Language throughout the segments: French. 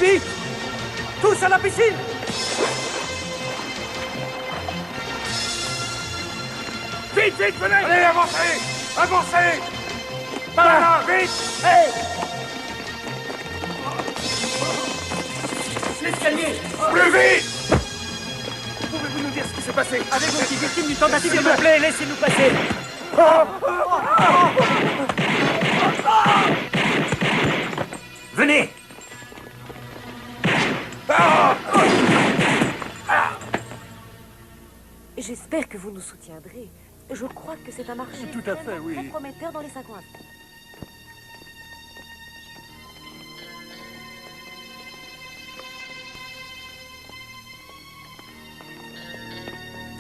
Vite! Tous à la piscine! Vite, vite, venez! Allez, avancez! Avancez! Par là, vite! Hey! L'escalier! Plus vite! Pouvez-vous nous dire ce qui s'est passé? Avez-vous été victime d'une tentative de meurtre? S'il vous plaît, laissez-nous passer! Venez! J'espère que vous nous soutiendrez. Je crois que c'est un marché Tout à fait, oui. très prometteur dans les 5 ans à venir.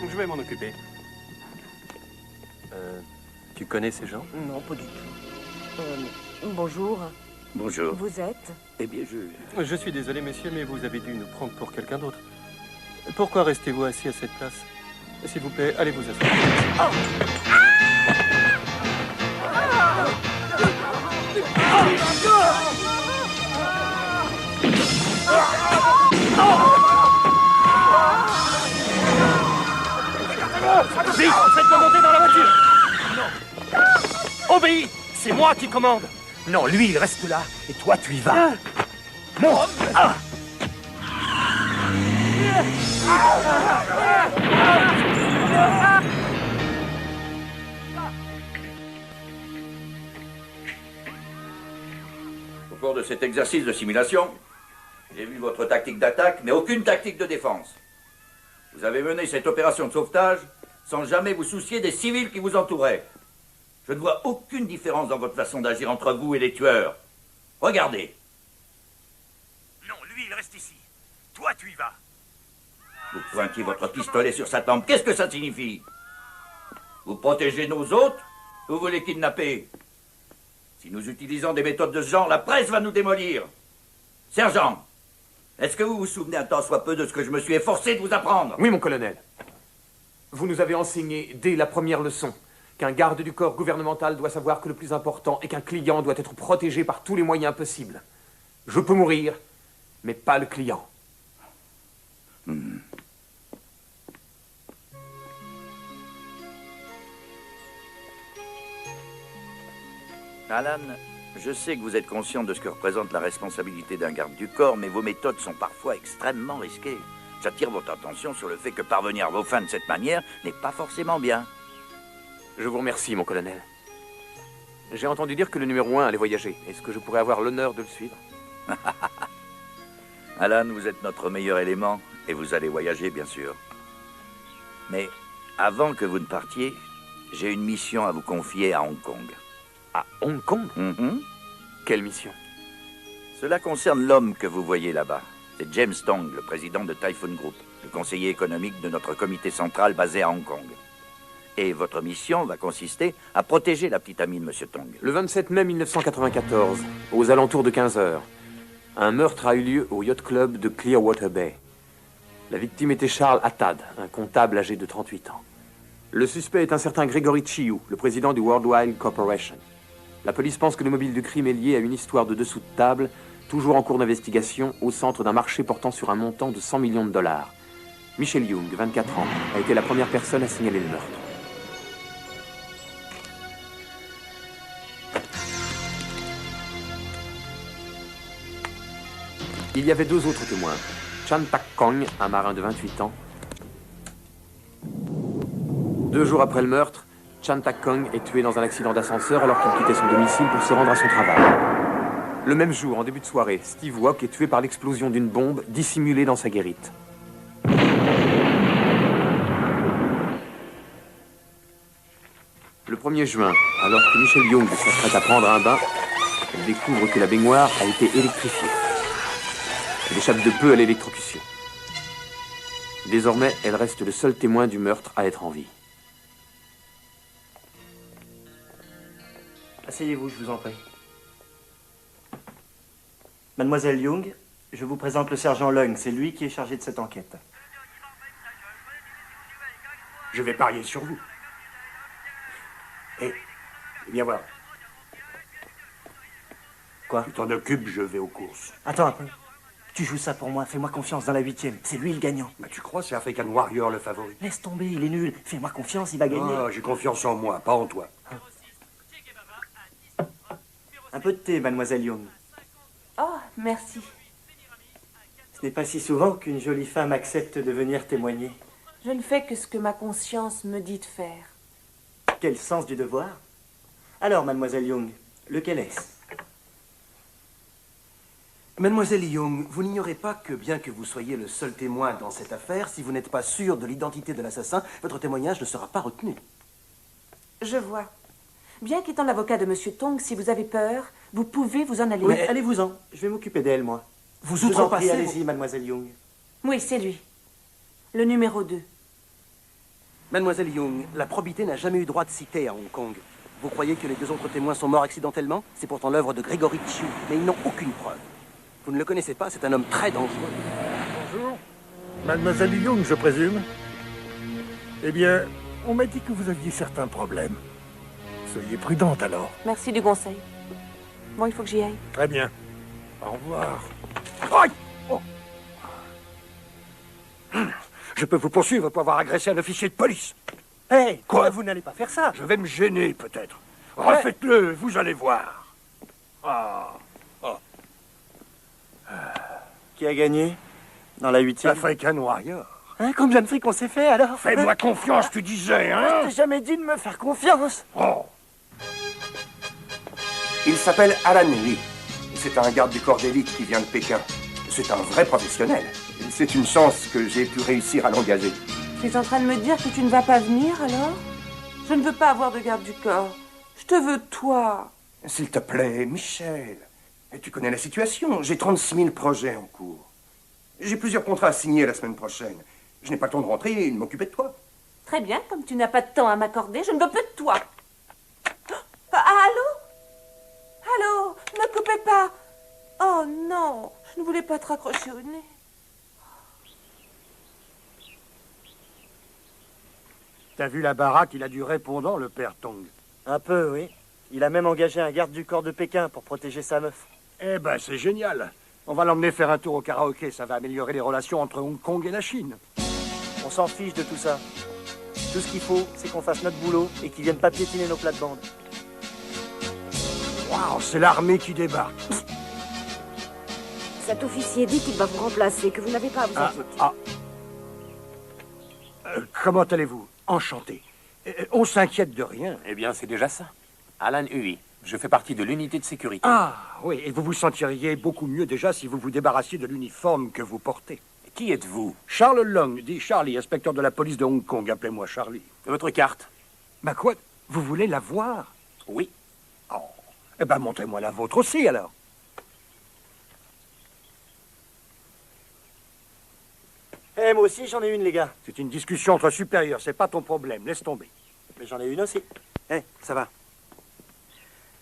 Je vais m'en occuper. Tu connais ces gens? Non, pas du tout. Bonjour. Bonjour. Vous êtes? Eh bien, Je suis désolé, messieurs, mais vous avez dû nous prendre pour quelqu'un d'autre. Pourquoi restez-vous assis à cette place? S'il vous plaît, allez vous asseoir. Vite, faites-le monter dans la voiture! Non! Obéis! C'est moi qui commande! Non, lui, il reste là, et toi, tu y vas! Monte! au cours de cet exercice de simulation, j'ai vu votre tactique d'attaque, mais aucune tactique de défense. Vous avez mené cette opération de sauvetage sans jamais vous soucier des civils qui vous entouraient. Je ne vois aucune différence dans votre façon d'agir entre vous et les tueurs. Regardez. Non, lui, il reste ici. Toi, tu y vas. Vous pointiez votre pistolet sur sa tempe. Qu'est-ce que ça signifie? Vous protégez nos hôtes ou vous les kidnappez? Si nous utilisons des méthodes de ce genre, la presse va nous démolir. Sergent, est-ce que vous vous souvenez un tant soit peu de ce que je me suis efforcé de vous apprendre? Oui, mon colonel. Vous nous avez enseigné, dès la première leçon, qu'un garde du corps gouvernemental doit savoir que le plus important est qu'un client doit être protégé par tous les moyens possibles. Je peux mourir, mais pas le client. Alan, je sais que vous êtes conscient de ce que représente la responsabilité d'un garde du corps, mais vos méthodes sont parfois extrêmement risquées. J'attire votre attention sur le fait que parvenir à vos fins de cette manière n'est pas forcément bien. Je vous remercie, mon colonel. J'ai entendu dire que le numéro 1 allait voyager. Est-ce que je pourrais avoir l'honneur de le suivre? Alan, vous êtes notre meilleur élément, et vous allez voyager, bien sûr. Mais avant que vous ne partiez, j'ai une mission à vous confier à Hong Kong. À Hong Kong? Quelle mission? Cela concerne l'homme que vous voyez là-bas. C'est James Tong, le président de Typhoon Group, le conseiller économique de notre comité central basé à Hong Kong. Et votre mission va consister à protéger la petite amie de M. Tong. Le 27 mai 1994, aux alentours de 15 heures, un meurtre a eu lieu au Yacht Club de Clearwater Bay. La victime était Charles Attad, un comptable âgé de 38 ans. Le suspect est un certain Gregory Chiu, le président du Worldwide Corporation. La police pense que le mobile du crime est lié à une histoire de dessous de table, toujours en cours d'investigation, au centre d'un marché portant sur un montant de 100 millions de dollars. Michel Young, 24 ans, a été la première personne à signaler le meurtre. Il y avait 2 autres témoins. Chan Tak Kong, un marin de 28 ans. 2 jours après le meurtre, Chan Tak Kong est tué dans un accident d'ascenseur alors qu'il quittait son domicile pour se rendre à son travail. Le même jour, en début de soirée, Steve Wok est tué par l'explosion d'une bombe dissimulée dans sa guérite. Le 1er juin, alors que Michel Young s'apprête à prendre un bain, elle découvre que la baignoire a été électrifiée. Elle échappe de peu à l'électrocution. Désormais, elle reste le seul témoin du meurtre à être en vie. Asseyez-vous, je vous en prie. Mademoiselle Young, je vous présente le sergent Leung. C'est lui qui est chargé de cette enquête. Je vais parier sur vous. Eh, viens voir. Quoi? Tu t'en occupes, je vais aux courses. Attends un peu. Tu joues ça pour moi, fais-moi confiance dans la 8e. C'est lui le gagnant. Mais tu crois c'est African Warrior le favori? Laisse tomber, il est nul. Fais-moi confiance, il va gagner. Ah, j'ai confiance en moi, pas en toi. Un peu de thé, mademoiselle Young. Oh, merci. Ce n'est pas si souvent qu'une jolie femme accepte de venir témoigner. Je ne fais que ce que ma conscience me dit de faire. Quel sens du devoir. Alors, mademoiselle Young, lequel est-ce? Mademoiselle Young, vous n'ignorez pas que bien que vous soyez le seul témoin dans cette affaire, si vous n'êtes pas sûr de l'identité de l'assassin, votre témoignage ne sera pas retenu. Je vois. Bien qu'étant l'avocat de Monsieur Tong, si vous avez peur, vous pouvez vous en aller. Oui, allez-vous-en. Je vais m'occuper d'elle, moi. Vous Je vous en prie, outrepassez... allez-y, mademoiselle Young. Oui, c'est lui. Le numéro 2. Mademoiselle Young, la probité n'a jamais eu droit de citer à Hong Kong. Vous croyez que les deux autres témoins sont morts accidentellement? C'est pourtant l'œuvre de Gregory Chiu, mais ils n'ont aucune preuve. Vous ne le connaissez pas, c'est un homme très dangereux. Bonjour. Mademoiselle Young, je présume. Eh bien, on m'a dit que vous aviez certains problèmes. Soyez prudente alors. Merci du conseil. Bon, il faut que j'y aille. Très bien. Au revoir. Aïe! Oh. Je peux vous poursuivre pour avoir agressé un officier de police. Hé, Quoi? vous n'allez pas faire ça. Je vais me gêner, peut-être. Refaites-le, vous allez voir. Ah. Qui a gagné? Dans la 8e? African Warrior. Hein, combien de fric on s'est fait, alors? Fais-moi confiance, tu disais, hein? Je t'ai jamais dit de me faire confiance. Oh. Il s'appelle Alan Lee. C'est un garde du corps d'élite qui vient de Pékin. C'est un vrai professionnel. C'est une chance que j'ai pu réussir à l'engager. Tu es en train de me dire que tu ne vas pas venir, alors? Je ne veux pas avoir de garde du corps. Je te veux, toi. S'il te plaît, Michel. Tu connais la situation. J'ai 36 000 projets en cours. J'ai plusieurs contrats à signer la semaine prochaine. Je n'ai pas le temps de rentrer et de m'occuper de toi. Très bien, comme tu n'as pas de temps à m'accorder, je ne veux plus de toi. Allô? Allô? Ne coupez pas. Oh non, je ne voulais pas te raccrocher au nez. T'as vu la baraque, il a du répondant, le père Tong. Un peu, oui. Il a même engagé un garde du corps de Pékin pour protéger sa meuf. Eh ben, c'est génial. On va l'emmener faire un tour au karaoké. Ça va améliorer les relations entre Hong Kong et la Chine. On s'en fiche de tout ça. Tout ce qu'il faut, c'est qu'on fasse notre boulot et qu'ils viennent pas piétiner nos plates-bandes. Waouh, c'est l'armée qui débarque. Cet officier dit qu'il va vous remplacer, que vous n'avez pas à vous inquiéter. Comment allez-vous? Enchanté. On s'inquiète de rien. Eh bien, c'est déjà ça. Alan Hui, je fais partie de l'unité de sécurité. Ah, oui, et vous vous sentiriez beaucoup mieux déjà si vous vous débarrassiez de l'uniforme que vous portez. Qui êtes-vous? Charles Long, dit Charlie, inspecteur de la police de Hong Kong. Appelez-moi Charlie. Votre carte? Bah quoi? Vous voulez la voir? Oui. Oh. Eh ben, montrez-moi la vôtre aussi, alors. Eh, moi aussi, j'en ai une, les gars. C'est une discussion entre supérieurs, c'est pas ton problème. Laisse tomber. Mais j'en ai une aussi. Eh, ça va.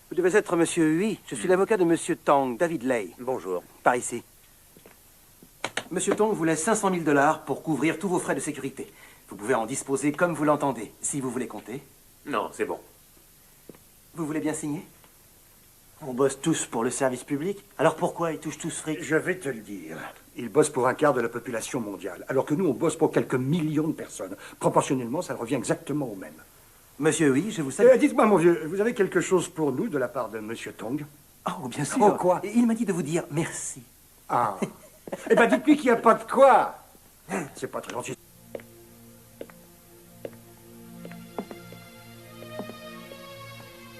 Vous devez être Monsieur Hui. Je suis l'avocat de Monsieur Tang, David Lay. Bonjour. Par ici. Monsieur Tong vous laisse 500 000 $ pour couvrir tous vos frais de sécurité. Vous pouvez en disposer comme vous l'entendez, si vous voulez compter. Non, c'est bon. Vous voulez bien signer? On bosse tous pour le service public. Alors pourquoi ils touchent tous fric? Je vais te le dire. Ils bossent pour un quart de la population mondiale, alors que nous, on bosse pour quelques millions de personnes. Proportionnellement, ça revient exactement au même. Monsieur Hui, je vous salue. Dites-moi, mon vieux, vous avez quelque chose pour nous de la part de Monsieur Tong? Oh, bien sûr. Oh, quoi? Il m'a dit de vous dire merci. Ah. Eh ben, dites-lui qu'il n'y a pas de quoi. C'est pas très gentil.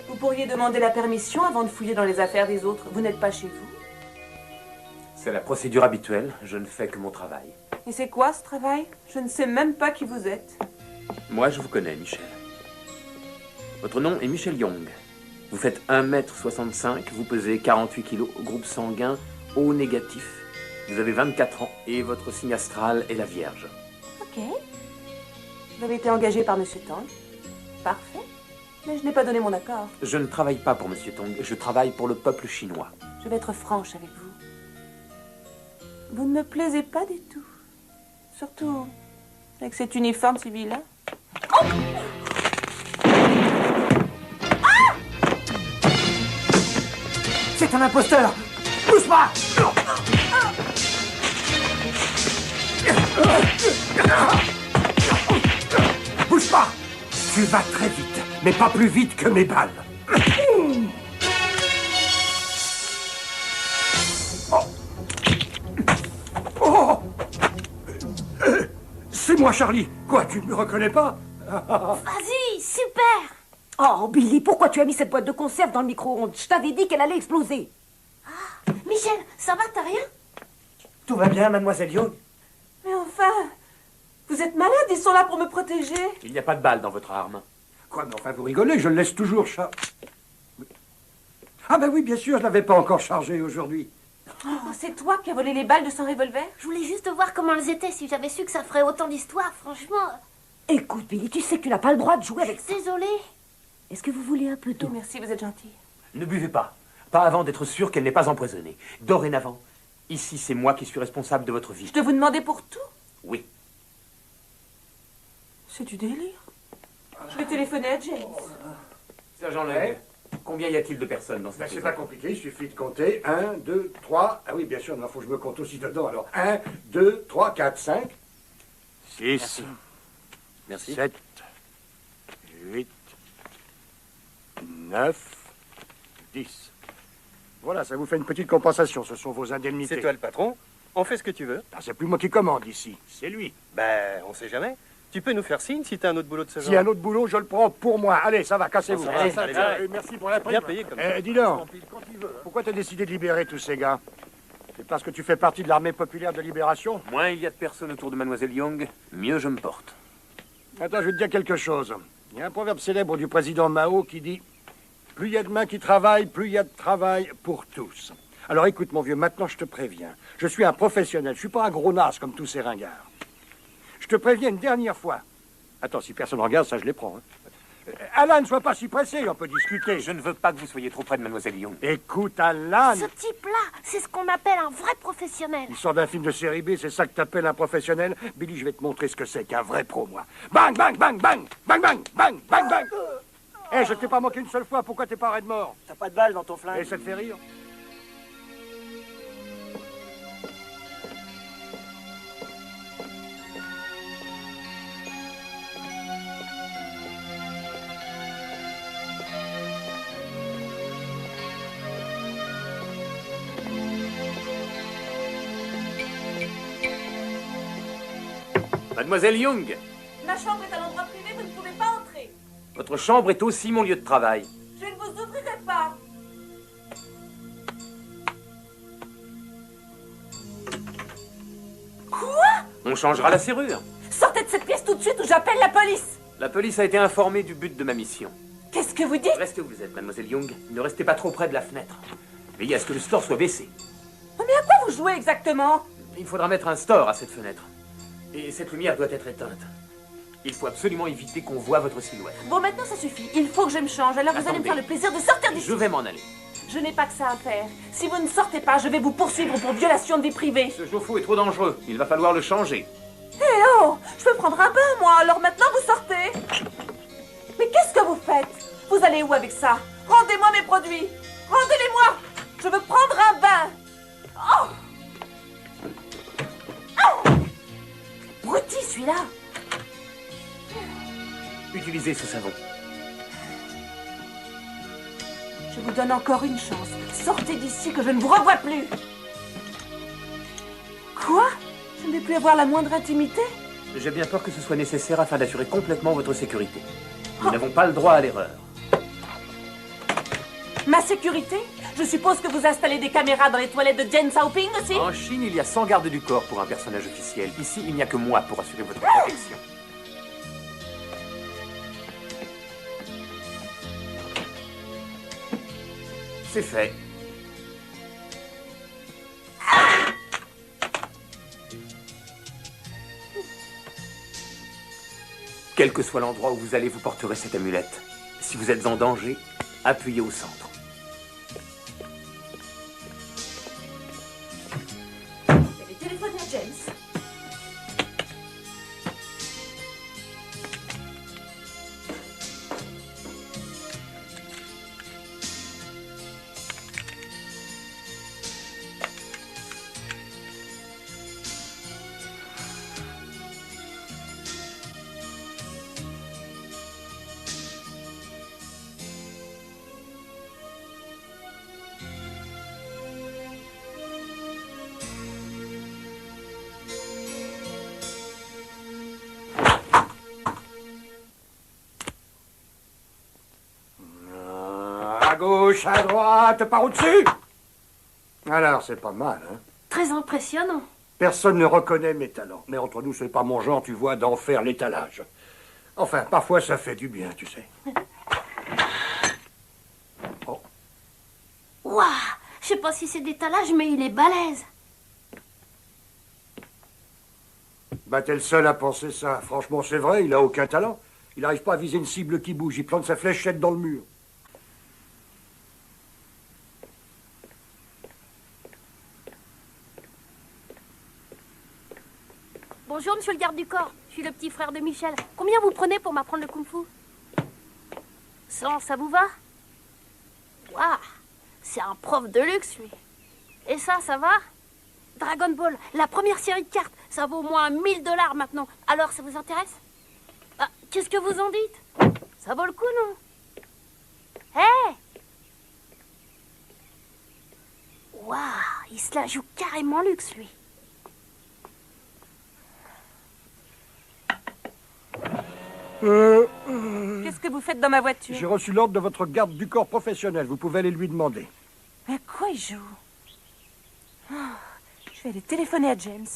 Vous pourriez demander la permission avant de fouiller dans les affaires des autres. Vous n'êtes pas chez vous. C'est la procédure habituelle. Je ne fais que mon travail. Et c'est quoi ce travail? Je ne sais même pas qui vous êtes. Moi, je vous connais, Michel. Votre nom est Michel Young. Vous faites 1m65, vous pesez 48 kilos, groupe sanguin O négatif. Vous avez 24 ans et votre signe astral est la Vierge. Ok. Vous avez été engagé par Monsieur Tang. Parfait. Mais je n'ai pas donné mon accord. Je ne travaille pas pour Monsieur Tong, je travaille pour le peuple chinois. Je vais être franche avec vous. Vous ne me plaisez pas du tout. Surtout avec cet uniforme si vilain. Oh! C'est un imposteur! Pousse pas! Bouge pas! Tu vas très vite, mais pas plus vite que mes balles. Oh! C'est moi, Charlie. Quoi, tu ne me reconnais pas? Vas-y, super! Oh, Billy, pourquoi tu as mis cette boîte de conserve dans le micro-ondes? Je t'avais dit qu'elle allait exploser. Michel, ça va, t'as rien? Tout va bien, mademoiselle Young? Mais enfin, vous êtes malade, ils sont là pour me protéger. Il n'y a pas de balle dans votre arme. Quoi, mais enfin, vous rigolez, je le laisse toujours charger. Ah ben oui, bien sûr, je ne l'avais pas encore chargé aujourd'hui. Oh, c'est toi qui as volé les balles de son revolver? Je voulais juste voir comment elles étaient. Si j'avais su que ça ferait autant d'histoires, franchement... Écoute, Billy, tu sais que tu n'as pas le droit de jouer avec ça. Désolée. Est-ce que vous voulez un peu d'eau? Oh, merci, vous êtes gentil. Ne buvez pas. Pas avant d'être sûr qu'elle n'est pas empoisonnée. Dorénavant, ici, c'est moi qui suis responsable de votre vie. Je dois vous demander pour tout? Oui. C'est du délire. Je vais téléphoner à James. Sergent Lang, combien y a-t-il de personnes dans cette C'est maison? pas compliqué, il suffit de compter. 1, 2, 3... Ah oui, bien sûr, il faut que je me compte aussi dedans. Alors, 1, 2, 3, 4, 5... 6. Merci. 7. 8. 9. 10. Voilà, ça vous fait une petite compensation. Ce sont vos indemnités. C'est toi le patron. On fait ce que tu veux. Ah, c'est plus moi qui commande ici. C'est lui. Ben, on sait jamais. Tu peux nous faire signe si t'as un autre boulot de ce genre. S'il y a un autre boulot, je le prends pour moi. Allez, ça va, cassez-vous. Allez, allez, Merci pour la prime. bien payé comme ça. Dis donc, pourquoi t'as décidé de libérer tous ces gars? C'est parce que tu fais partie de l'armée populaire de libération? Moins il y a de personnes autour de Mademoiselle Young, mieux je me porte. Attends, je vais te dire quelque chose. Il y a un proverbe célèbre du président Mao qui dit « Plus il y a de mains qui travaillent, plus il y a de travail pour tous. » Alors écoute, mon vieux, maintenant je te préviens. Je suis un professionnel, je suis pas un gros nas comme tous ces ringards. Je te préviens une dernière fois. Attends, si personne regarde, ça je les prends. Alan, ne sois pas si pressé, on peut discuter. Je ne veux pas que vous soyez trop près de Mademoiselle Young. Écoute, Alan. Ce type-là, c'est ce qu'on appelle un vrai professionnel. Il sort d'un film de série B, c'est ça que t'appelles un professionnel? Billy, je vais te montrer ce que c'est qu'un vrai pro, moi. Bang, bang, bang, bang, bang, bang, bang, bang, bang. Eh, je t'ai pas manqué une seule fois, pourquoi t'es pas arrêt de mort? T'as pas de balle dans ton flingue? Et ça te fait rire? Mademoiselle Young, Ma chambre est à l'endroit privé, vous ne pouvez pas entrer. votre chambre est aussi mon lieu de travail. Je ne vous ouvrirai pas. Quoi? On changera la serrure. Sortez de cette pièce tout de suite ou j'appelle la police. La police a été informée du but de ma mission. Qu'est-ce que vous dites? Restez où vous êtes, Mademoiselle Young. Ne restez pas trop près de la fenêtre. Veillez à ce que le store soit baissé. Mais à quoi vous jouez exactement? Il faudra mettre un store à cette fenêtre. Et cette lumière doit être éteinte. Il faut absolument éviter qu'on voie votre silhouette. Bon, maintenant ça suffit. Il faut que je me change. Alors vous allez me Attendez. faire le plaisir de sortir d'ici. Je vais m'en aller. Je n'ai pas que ça à faire. Si vous ne sortez pas, je vais vous poursuivre pour violation de vie privée. Ce chauffe-eau est trop dangereux. Il va falloir le changer. Eh oh! Je peux prendre un bain, moi. Alors maintenant, vous sortez. Mais qu'est-ce que vous faites? Vous allez où avec ça? Rendez-moi mes produits. Rendez-les-moi. Je veux prendre un bain. Oh! Oh! Bruti, celui-là. Utilisez ce savon. Je vous donne encore une chance. Sortez d'ici que je ne vous revois plus. Quoi? Je ne vais plus avoir la moindre intimité? J'ai bien peur que ce soit nécessaire afin d'assurer complètement votre sécurité. Nous n'avons pas le droit à l'erreur. Ma sécurité? Je suppose que vous installez des caméras dans les toilettes de Jen Xiaoping aussi? En Chine, il y a 100 gardes du corps pour un personnage officiel. Ici, il n'y a que moi pour assurer votre protection. C'est fait. Quel que soit l'endroit où vous allez, vous porterez cette amulette. Si vous êtes en danger, appuyez au centre. Je vais téléphoner à James. gauche, à droite, par au-dessus. Alors, c'est pas mal, hein? Très impressionnant. Personne ne reconnaît mes talents. Mais entre nous, c'est pas mon genre, tu vois, d'en faire l'étalage. Enfin, parfois, ça fait du bien, tu sais. Oh. Waouh! Je sais pas si c'est d'étalage, mais il est balèze. Bah, t'es le seul à penser ça. Franchement, c'est vrai, il a aucun talent. Il n'arrive pas à viser une cible qui bouge. Il plante sa fléchette dans le mur. Bonjour, monsieur le garde du corps. Je suis le petit frère de Michel. Combien vous prenez pour m'apprendre le kung-fu? 100, ça vous va? Waouh! C'est un prof de luxe, lui. Et ça va? Dragon Ball, la première série de cartes, ça vaut au moins 1000 $ maintenant. Alors, ça vous intéresse? Ah, qu'est-ce que vous en dites? Ça vaut le coup, non? Hé! Waouh, il se la joue carrément luxe, lui. Qu'est-ce que vous faites dans ma voiture? J'ai reçu l'ordre de votre garde du corps professionnel. Vous pouvez aller lui demander. Mais à quoi il joue? Oh, je vais aller téléphoner à James.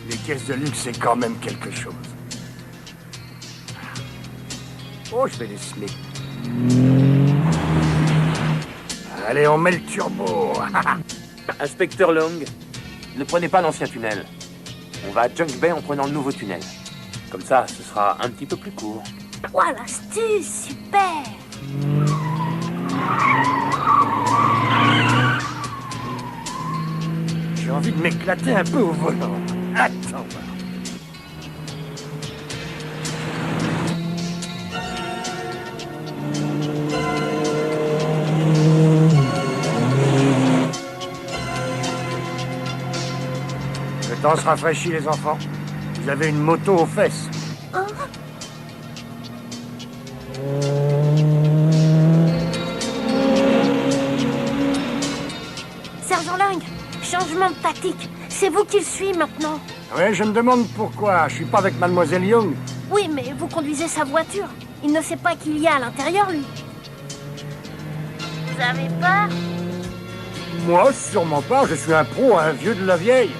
Les caisses de luxe, c'est quand même quelque chose. Oh, je vais les semer. Allez, on met le turbo. Inspecteur Long, ne prenez pas l'ancien tunnel. On va à Junk Bay en prenant le nouveau tunnel. Comme ça, ce sera un petit peu plus court. Ouah, l'astuce, super! J'ai envie de m'éclater un peu au volant. Attends. Le temps se rafraîchit, les enfants. Vous avez une moto aux fesses. Hein? Sergent Lang, changement de tactique. C'est vous qui le suivez maintenant. Oui, je me demande pourquoi. Je suis pas avec Mademoiselle Young. Oui, mais vous conduisez sa voiture. Il ne sait pas qu'il y a à l'intérieur, lui. Vous avez peur? Moi, sûrement pas. Je suis un pro, un vieux de la vieille.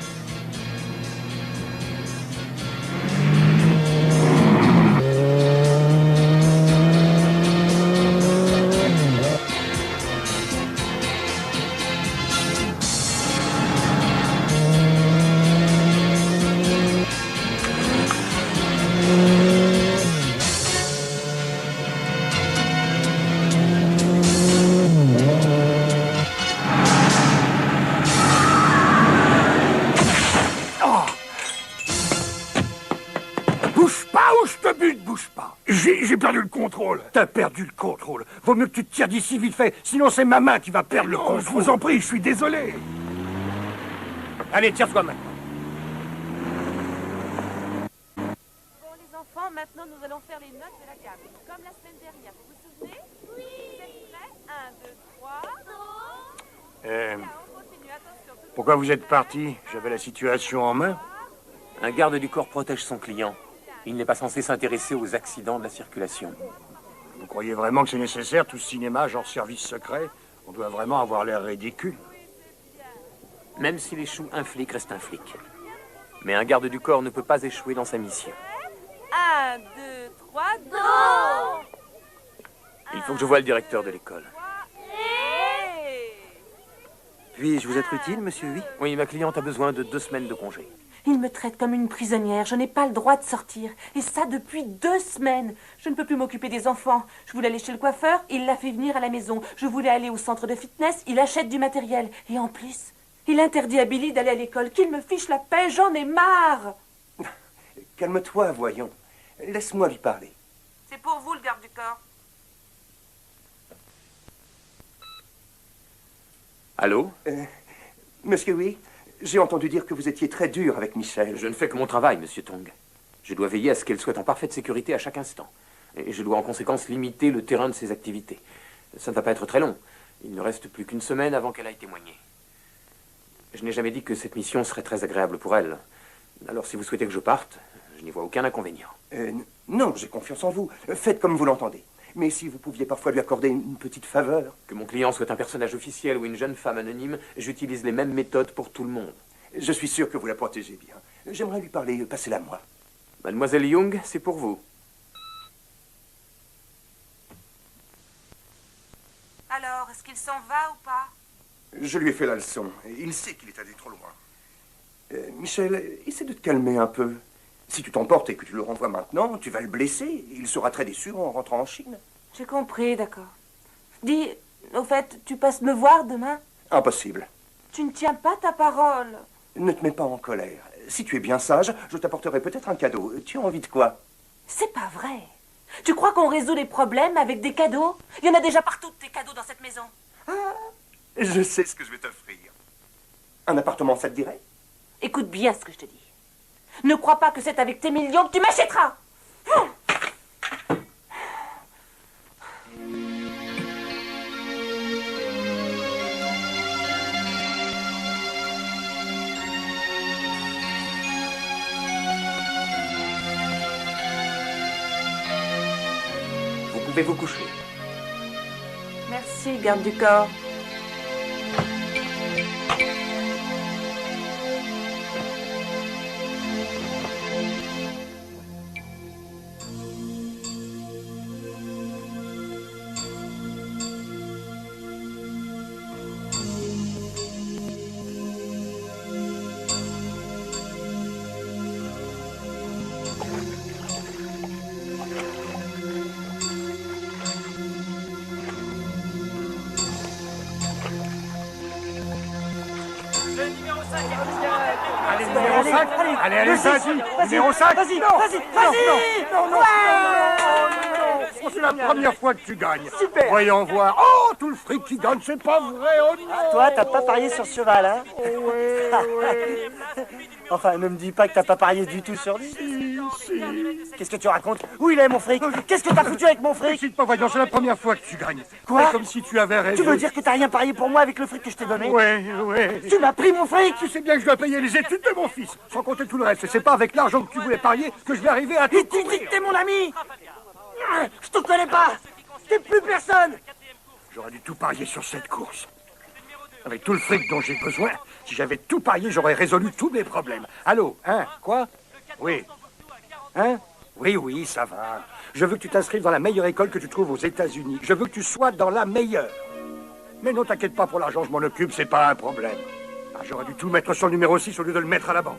Bouge pas ou je te bute, bouge pas. J'ai perdu le contrôle. T'as perdu le contrôle. Vaut mieux que tu te tires d'ici vite fait, sinon c'est ma main qui va perdre le contrôle. Je vous en prie, je suis désolé. Allez, tire-toi maintenant. Bon, les enfants, maintenant nous allons faire les notes de la gamme. Comme la semaine dernière, vous vous souvenez? Oui. Vous êtes prêts? 1, 2, 3. On continue, attention. Pourquoi vous êtes parti? J'avais la situation en main. Un garde du corps protège son client. Il n'est pas censé s'intéresser aux accidents de la circulation. Vous croyez vraiment que c'est nécessaire, tout ce cinéma, genre service secret? On doit vraiment avoir l'air ridicule. Même s'il échoue, un flic reste un flic. Mais un garde du corps ne peut pas échouer dans sa mission. 1, 2, 3, non! Il faut que je voie le directeur de l'école. Puis-je vous être utile, monsieur Huy? Oui, ma cliente a besoin de 2 semaines de congé. Il me traite comme une prisonnière. Je n'ai pas le droit de sortir. Et ça depuis 2 semaines. Je ne peux plus m'occuper des enfants. Je voulais aller chez le coiffeur, il l'a fait venir à la maison. Je voulais aller au centre de fitness, il achète du matériel. Et en plus, il interdit à Billy d'aller à l'école. Qu'il me fiche la paix, j'en ai marre. Calme-toi, voyons. Laisse-moi lui parler. C'est pour vous, le garde du corps. Allô? Monsieur, oui, J'ai entendu dire que vous étiez très dur avec Michel. Je ne fais que mon travail, monsieur Tong. Je dois veiller à ce qu'elle soit en parfaite sécurité à chaque instant. Et je dois en conséquence limiter le terrain de ses activités. Ça ne va pas être très long. Il ne reste plus qu'une semaine avant qu'elle aille témoigner. Je n'ai jamais dit que cette mission serait très agréable pour elle. Alors si vous souhaitez que je parte, je n'y vois aucun inconvénient. Non, j'ai confiance en vous. Faites comme vous l'entendez. Mais si vous pouviez parfois lui accorder une petite faveur. Que mon client soit un personnage officiel ou une jeune femme anonyme, j'utilise les mêmes méthodes pour tout le monde. Je suis sûr que vous la protégez bien. J'aimerais lui parler, passez-la moi. Mademoiselle Young, c'est pour vous. Alors, est-ce qu'il s'en va ou pas? Je lui ai fait la leçon. Il sait qu'il est allé trop loin. Michel, essaie de te calmer un peu. Si tu t'emportes et que tu le renvoies maintenant, tu vas le blesser. Il sera très déçu en rentrant en Chine. J'ai compris, d'accord. Dis, au fait, tu passes me voir demain? Impossible. Tu ne tiens pas ta parole. Ne te mets pas en colère. Si tu es bien sage, je t'apporterai peut-être un cadeau. Tu as envie de quoi? C'est pas vrai. Tu crois qu'on résout les problèmes avec des cadeaux? Il y en a déjà partout de tes cadeaux dans cette maison. Je sais ce que je vais t'offrir. Un appartement, ça te dirait? Écoute bien ce que je te dis. Ne crois pas que c'est avec tes millions que tu m'achèteras. Vous pouvez vous coucher. Merci, garde du corps. Allez, numéro 5. Allez, vas-y. Numéro 5. Vas-y, vas-y. Non, c'est la première fois que tu gagnes. Super. Voyons voir. Oh, tout le fric qui gagne, c'est pas vrai. Oh non. Toi, t'as pas parié sur ce cheval, hein? Ouais. Enfin, ne me dis pas que t'as pas parié du tout sur lui. Qu'est-ce que tu racontes? Où il est, mon fric? Qu'est-ce que t'as foutu avec mon fric? N'hésite pas, voyons, c'est la première fois que tu gagnes. Quoi? C'est comme si tu avais raison. Tu veux dire que t'as rien parié pour moi avec le fric que je t'ai donné? Ouais. Tu m'as pris mon fric? Tu sais bien que je dois payer les études de mon fils, sans compter tout le reste. Et c'est pas avec l'argent que tu voulais parier que je vais arriver à tout Et tu dis que t'es mon ami? Je te connais pas. T'es plus personne. J'aurais dû tout parier sur cette course. Avec tout le fric dont j'ai besoin, si j'avais tout parié, j'aurais résolu tous mes problèmes. Allô, hein? Quoi? Oui. Hein? Oui, ça va. Je veux que tu t'inscrives dans la meilleure école que tu trouves aux États-Unis. Je veux que tu sois dans la meilleure. Mais non, t'inquiète pas, pour l'argent, je m'en occupe, c'est pas un problème. Ah, j'aurais dû tout mettre sur le numéro 6 au lieu de le mettre à la banque.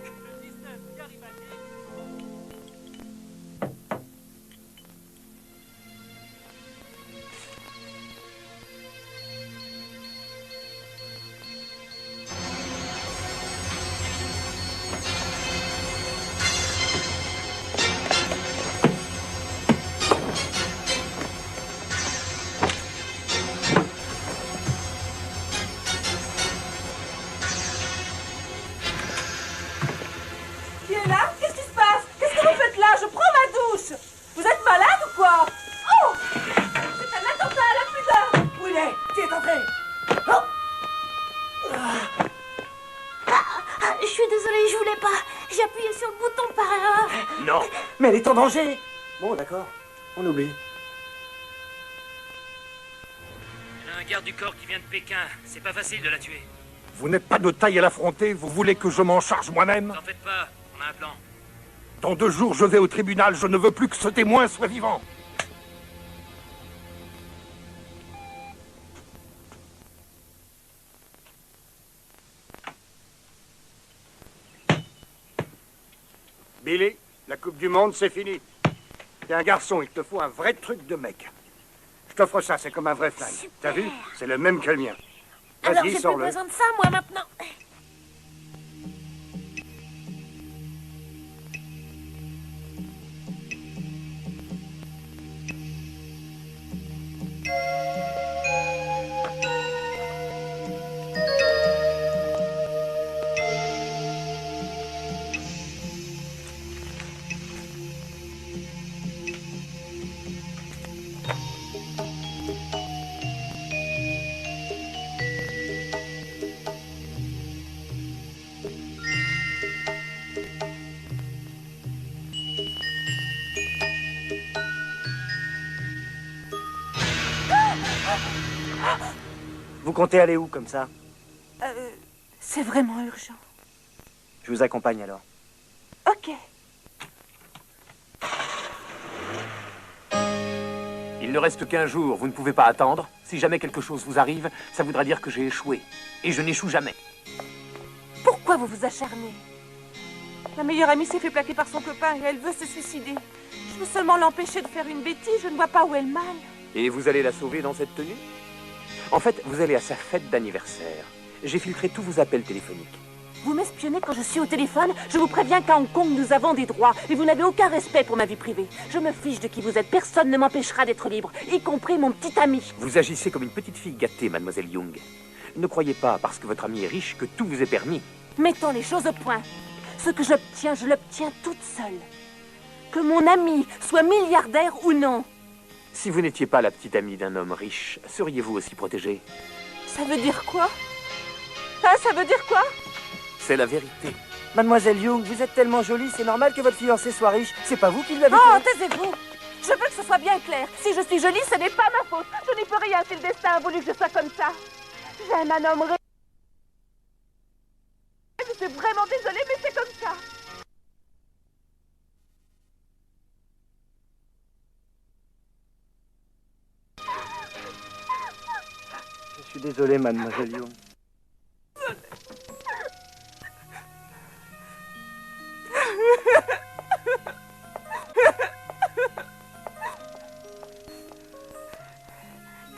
Qui est là? Qu'est-ce qui se passe? Qu'est-ce que vous faites là? Je prends ma douche. Vous êtes malade ou quoi? Oh! C'est un attentat à la pudeur. Où il est? Qui est entré? Je suis désolée, je voulais pas. J'ai appuyé sur le bouton par erreur. Non. Mais elle est en danger. Bon, d'accord. On oublie. Un garde du corps qui vient de Pékin. C'est pas facile de la tuer. Vous n'êtes pas de taille à l'affronter, vous voulez que je m'en charge moi-même? T'en faites pas, on a un plan. Dans 2 jours, je vais au tribunal, je ne veux plus que ce témoin soit vivant. Billy, la Coupe du Monde, c'est fini. T'es un garçon, il te faut un vrai truc de mec. Je t'offre ça, c'est comme un vrai flingue. T'as vu? C'est le même que le mien. Alors Vas-y, j'ai plus sors-le. besoin de ça, moi, maintenant. Vous comptez aller où comme ça? C'est vraiment urgent. Je vous accompagne alors. Ok. Il ne reste qu'un jour, vous ne pouvez pas attendre. Si jamais quelque chose vous arrive, ça voudra dire que j'ai échoué. Et je n'échoue jamais. Pourquoi vous vous acharnez? Ma meilleure amie s'est fait plaquer par son copain et elle veut se suicider. Je veux seulement l'empêcher de faire une bêtise, je ne vois pas où elle mène. Et vous allez la sauver dans cette tenue? En fait, vous allez à sa fête d'anniversaire. J'ai filtré tous vos appels téléphoniques. Vous m'espionnez quand je suis au téléphone? Je vous préviens qu'à Hong Kong, nous avons des droits. Et vous n'avez aucun respect pour ma vie privée. Je me fiche de qui vous êtes. Personne ne m'empêchera d'être libre, y compris mon petit ami. Vous agissez comme une petite fille gâtée, mademoiselle Young. Ne croyez pas, parce que votre ami est riche, que tout vous est permis. Mettons les choses au point. Ce que j'obtiens, je l'obtiens toute seule. Que mon ami soit milliardaire ou non. Si vous n'étiez pas la petite amie d'un homme riche, seriez-vous aussi protégée? Ça veut dire quoi? Ah, ça veut dire quoi? C'est la vérité. Mademoiselle Young, vous êtes tellement jolie, c'est normal que votre fiancé soit riche. C'est pas vous qui l'avez Oh, fait. taisez-vous! Je veux que ce soit bien clair. Si je suis jolie, ce n'est pas ma faute. Je n'y peux rien si le destin a voulu que je sois comme ça. J'aime un homme riche. Je suis vraiment désolée, mais c'est comme ça. Je suis désolé, mademoiselle Young.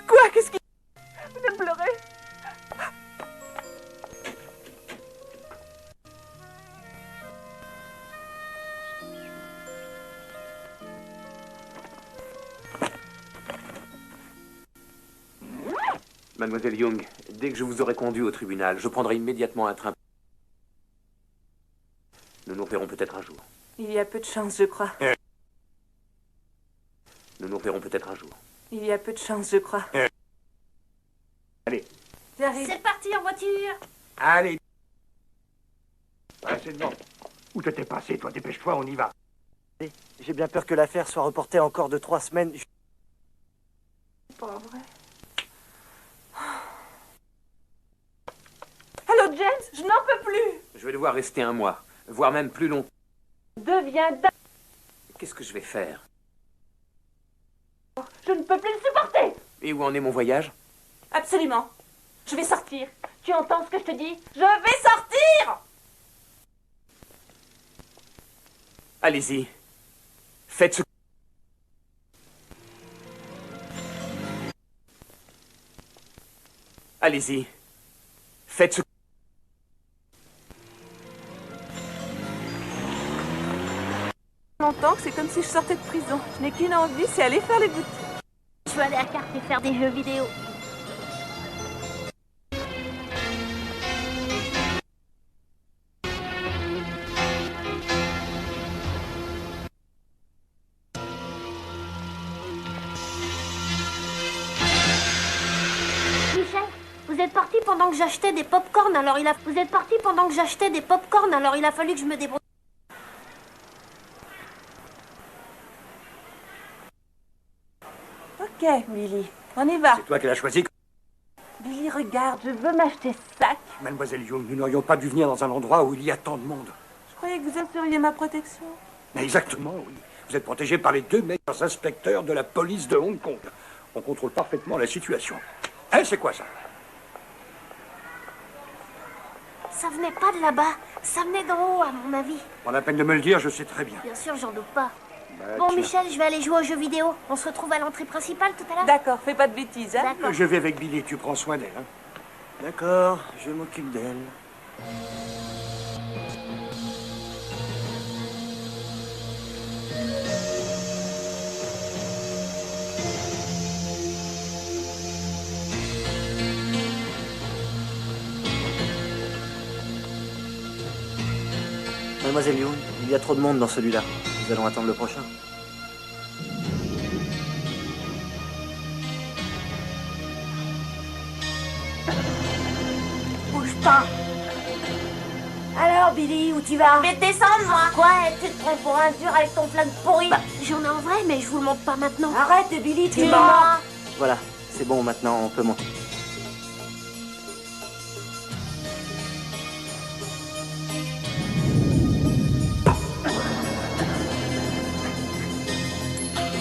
Quoi? Qu'est-ce qui... Vous êtes pleuré? Mademoiselle Young, dès que je vous aurai conduit au tribunal, je prendrai immédiatement un train. Nous nous reverrons peut-être un jour. Il y a peu de chance, je crois. Nous nous reverrons peut-être un jour. Il y a peu de chance, je crois. Allez. J'arrive. C'est parti en voiture. Allez. C'est devant. Où t'étais passé, toi? Dépêche-toi, on y va. J'ai bien peur que l'affaire soit reportée encore de 3 semaines. Pas vrai. Allô, James, je n'en peux plus. Je vais devoir rester un mois, voire même plus longtemps. Deviens dingue. Qu'est-ce que je vais faire? Je ne peux plus le supporter. Et où en est mon voyage? Absolument. Je vais sortir. Tu entends ce que je te dis? Je vais sortir. Allez-y. Faites ce... Allez-y. Faites ce... Longtemps que c'est comme si je sortais de prison. Je n'ai qu'une envie, c'est aller faire les boutiques. Je vais aller à Carte et faire des jeux vidéo. Michel, vous êtes parti pendant que j'achetais des pop-corn, alors il a... Vous êtes parti pendant que j'achetais des pop-corn, alors il a fallu que je me débrouille. Ok, Billy, on y va. C'est toi qui l'as choisi. Billy, regarde, je veux m'acheter ce sac. Mademoiselle Young, nous n'aurions pas dû venir dans un endroit où il y a tant de monde. Je croyais que vous assuriez ma protection. Mais exactement, oui. Vous êtes protégé par les 2 meilleurs inspecteurs de la police de Hong Kong. On contrôle parfaitement la situation. Hein, c'est quoi ça? Ça venait pas de là-bas, ça venait d'en haut, à mon avis. Pas la peine de me le dire, je sais très bien. Bien sûr, j'en doute pas. Bah, Bon, tiens. Michel, je vais aller jouer aux jeux vidéo. On se retrouve à l'entrée principale tout à l'heure. D'accord, fais pas de bêtises, hein. D'accord. Je vais avec Billy, tu prends soin d'elle. Hein? D'accord, je m'occupe d'elle. Mademoiselle Young, il y a trop de monde dans celui-là. Nous allons attendre le prochain. Bouge pas. Alors, Billy, où tu vas? Mais descendre, moi. Quoi? Tu te prends pour un dur avec ton flingue pourri? Bah, j'en ai en vrai, mais je vous le montre pas maintenant. Arrête, Billy, tu es Dis-moi. mort. Voilà, c'est bon, maintenant on peut monter.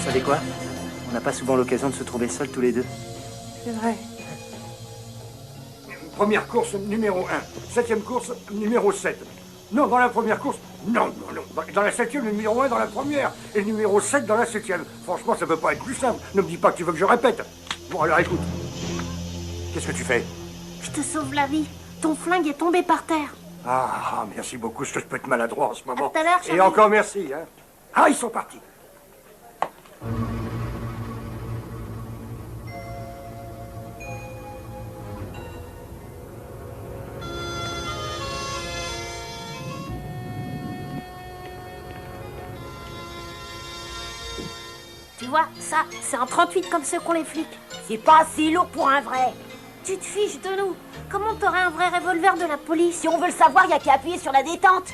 savez quoi? On n'a pas souvent l'occasion de se trouver seuls tous les deux. C'est vrai. Première course numéro 1. 7e course numéro 7. Non, dans la première course. Non. Dans la 7e, le numéro 1 dans la première. Et le numéro 7 dans la 7e. Franchement, ça peut pas être plus simple. Ne me dis pas que tu veux que je répète. Bon, alors écoute. Qu'est-ce que tu fais? Je te sauve la vie. Ton flingue est tombé par terre. Ah, merci beaucoup. Est-ce que je peux être maladroit en ce moment? À tout à l'heure, Et Charlie. encore merci, hein. Ah, ils sont partis. Tu vois, ça, c'est un 38 comme ceux qu'ont les flics. C'est pas assez lourd pour un vrai. Tu te fiches de nous. Comment t'aurais un vrai revolver de la police? Si on veut le savoir, il y a qu'à appuyer sur la détente.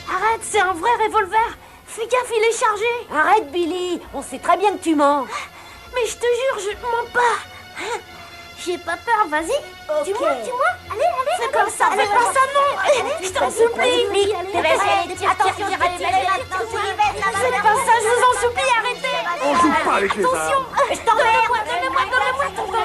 Arrête, c'est un vrai revolver. Fais gaffe, il est chargé. Arrête, Billy. On sait très bien que tu mens. Mais je te jure, je ne mens pas. J'ai pas peur, vas-y. Ok. Dis-moi. Allez. Fais comme ça, fais pas ça, non. Je t'en supplie. Attention, Faites pas ça, je vous en supplie, arrêtez. On joue pas avec les Attention. armes. Je t'en donne-moi ton dos.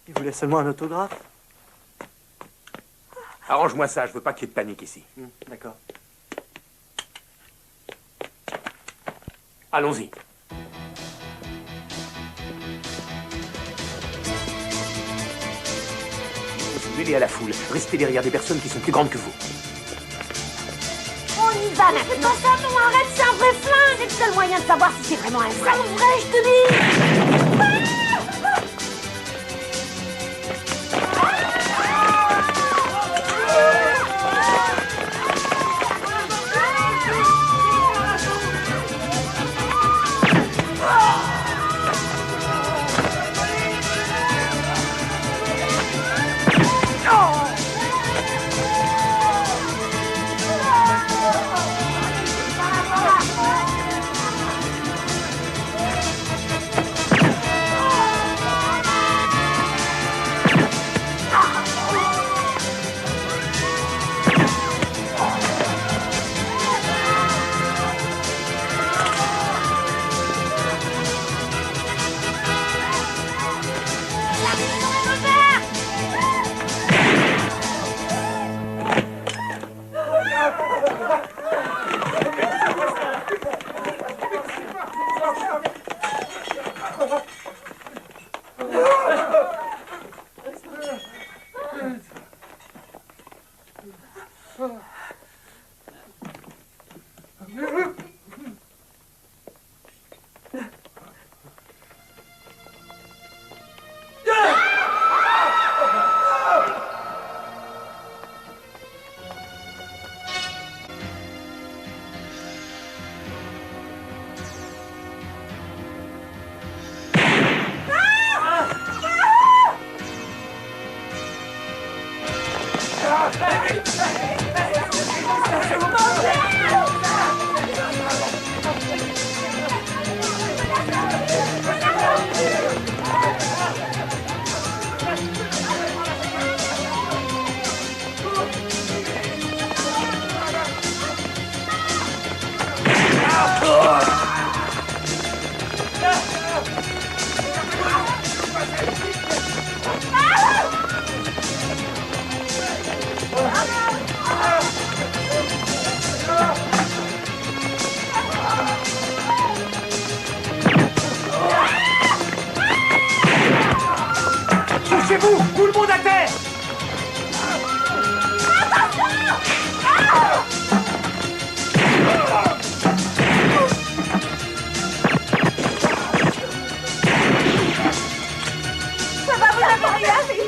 Il voulait seulement un autographe. Arrange-moi ça, je veux pas qu'il y ait de panique ici. D'accord. Allons-y. Mêlez à la foule. Restez derrière des personnes qui sont plus grandes que vous. On y va maintenant. C'est pas ça, non, arrête, c'est un vrai flingue. C'est le seul moyen de savoir si c'est vraiment un C'est vrai. un vrai, je te dis. Dépêchez-vous! Tout le monde à terre! Ça va, vous n'avez rien vu?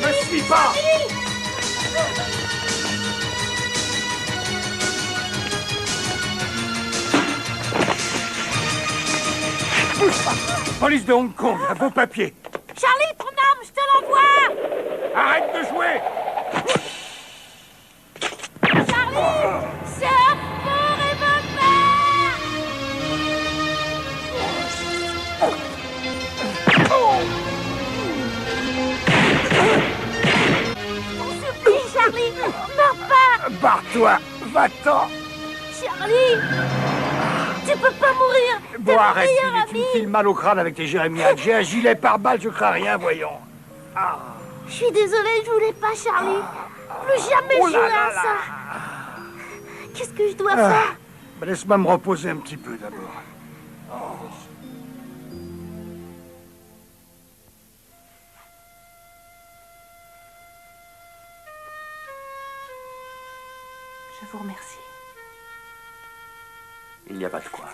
Ne suis pas! Police de Hong Kong, un beau papier. Charlie, ton arme, je te l'envoie! Arrête de jouer! Charlie! C'est un faux revolver! T'en supplie, Charlie! Meurs pas! Barre-toi! Va-t'en! Charlie! Tu peux pas mourir! Bon, T'es mon arrête, meilleur tu me ami! files mal au crâne avec tes jérémiades. J'ai un gilet pare-balles, je crains rien, voyons. Je suis désolée, je voulais pas, Charlie. Plus jamais Oh là jouer là à là. ça. Qu'est-ce que je dois faire? Ben, laisse-moi me reposer un petit peu d'abord. Je vous remercie. Il n'y a pas de quoi.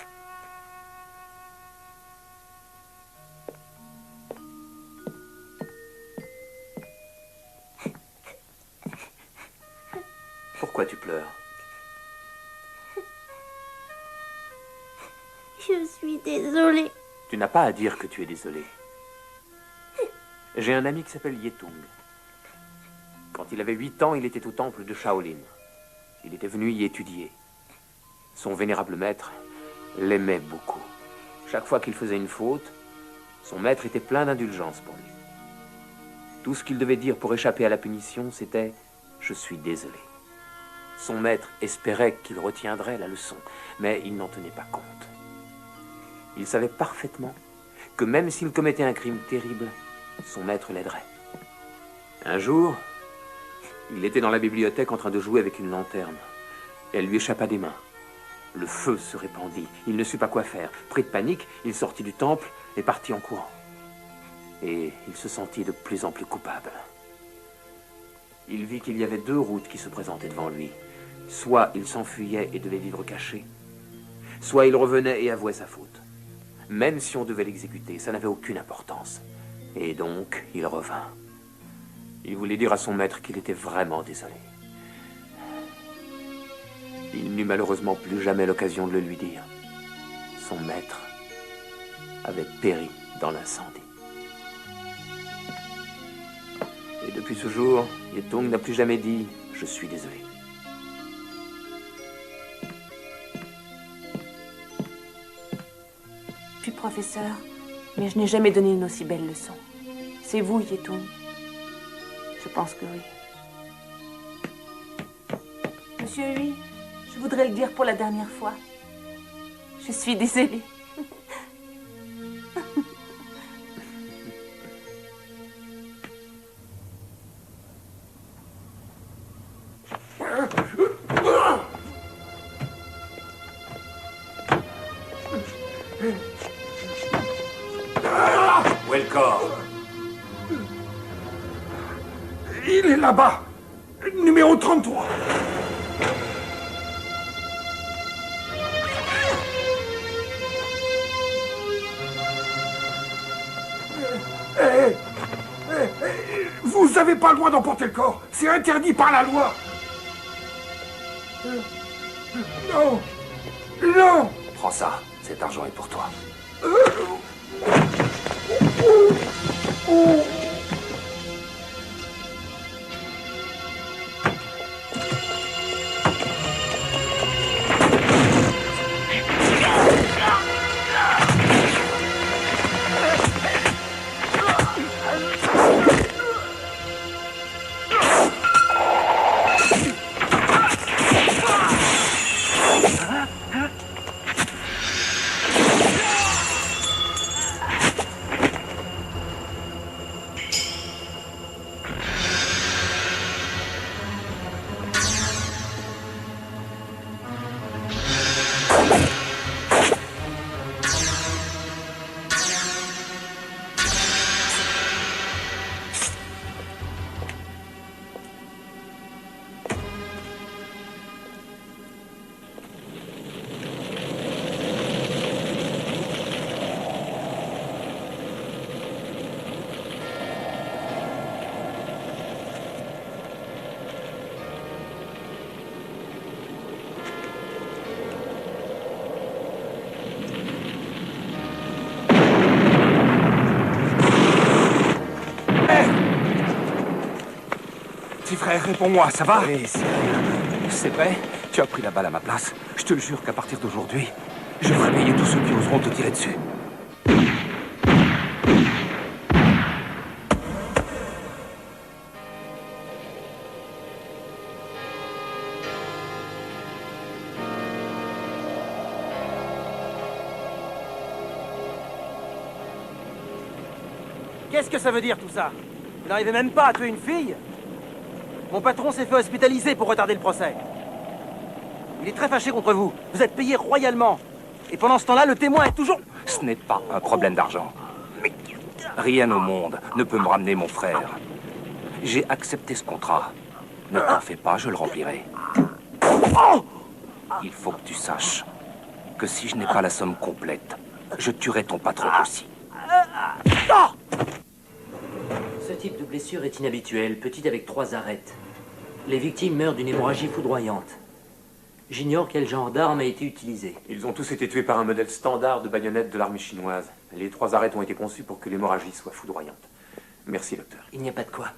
Pourquoi tu pleures? Je suis désolée. Tu n'as pas à dire que tu es désolé. J'ai un ami qui s'appelle Yetung. Quand il avait 8 ans, il était au temple de Shaolin. Il était venu y étudier. Son vénérable maître l'aimait beaucoup. Chaque fois qu'il faisait une faute, son maître était plein d'indulgence pour lui. Tout ce qu'il devait dire pour échapper à la punition, c'était « Je suis désolé ». Son maître espérait qu'il retiendrait la leçon, mais il n'en tenait pas compte. Il savait parfaitement que même s'il commettait un crime terrible, son maître l'aiderait. Un jour, il était dans la bibliothèque en train de jouer avec une lanterne. Elle lui échappa des mains. Le feu se répandit. Il ne sut pas quoi faire. Pris de panique, il sortit du temple et partit en courant. Et il se sentit de plus en plus coupable. Il vit qu'il y avait 2 routes qui se présentaient devant lui. Soit il s'enfuyait et devait vivre caché, soit il revenait et avouait sa faute. Même si on devait l'exécuter, ça n'avait aucune importance. Et donc, il revint. Il voulait dire à son maître qu'il était vraiment désolé. Il n'eut malheureusement plus jamais l'occasion de le lui dire. Son maître avait péri dans l'incendie. Et depuis ce jour, Yetung n'a plus jamais dit « Je suis désolé ». Je suis professeur, mais je n'ai jamais donné une aussi belle leçon. C'est vous, Yetung. Je pense que oui. Monsieur Hui, je voudrais le dire pour la dernière fois. Je suis désolée. Où est le corps? Il est là-bas. Numéro 33. Vous n'avez pas le droit d'emporter le corps. C'est interdit par la loi. Non. Non. Prends ça, cet argent est pour toi. Petit frère, réponds-moi, ça va? Oui, Cyril. C'est vrai? Tu as pris la balle à ma place. Je te le jure qu'à partir d'aujourd'hui, je ferai payer tous ceux qui oseront te tirer dessus. Qu'est-ce que ça veut dire tout ça? Vous n'arrivez même pas à tuer une fille? Mon patron s'est fait hospitaliser pour retarder le procès. Il est très fâché contre vous. Vous êtes payé royalement. Et pendant ce temps-là, le témoin est toujours... Ce n'est pas un problème d'argent. Mais rien au monde ne peut me ramener mon frère. J'ai accepté ce contrat. Ne t'en fais pas, je le remplirai. Il faut que tu saches que si je n'ai pas la somme complète, je tuerai ton patron aussi. Ce type de blessure est inhabituel, petite avec 3 arêtes. Les victimes meurent d'une hémorragie foudroyante. J'ignore quel genre d'arme a été utilisé. Ils ont tous été tués par un modèle standard de baïonnette de l'armée chinoise. Les 3 arêtes ont été conçues pour que l'hémorragie soit foudroyante. Merci, docteur. Il n'y a pas de quoi.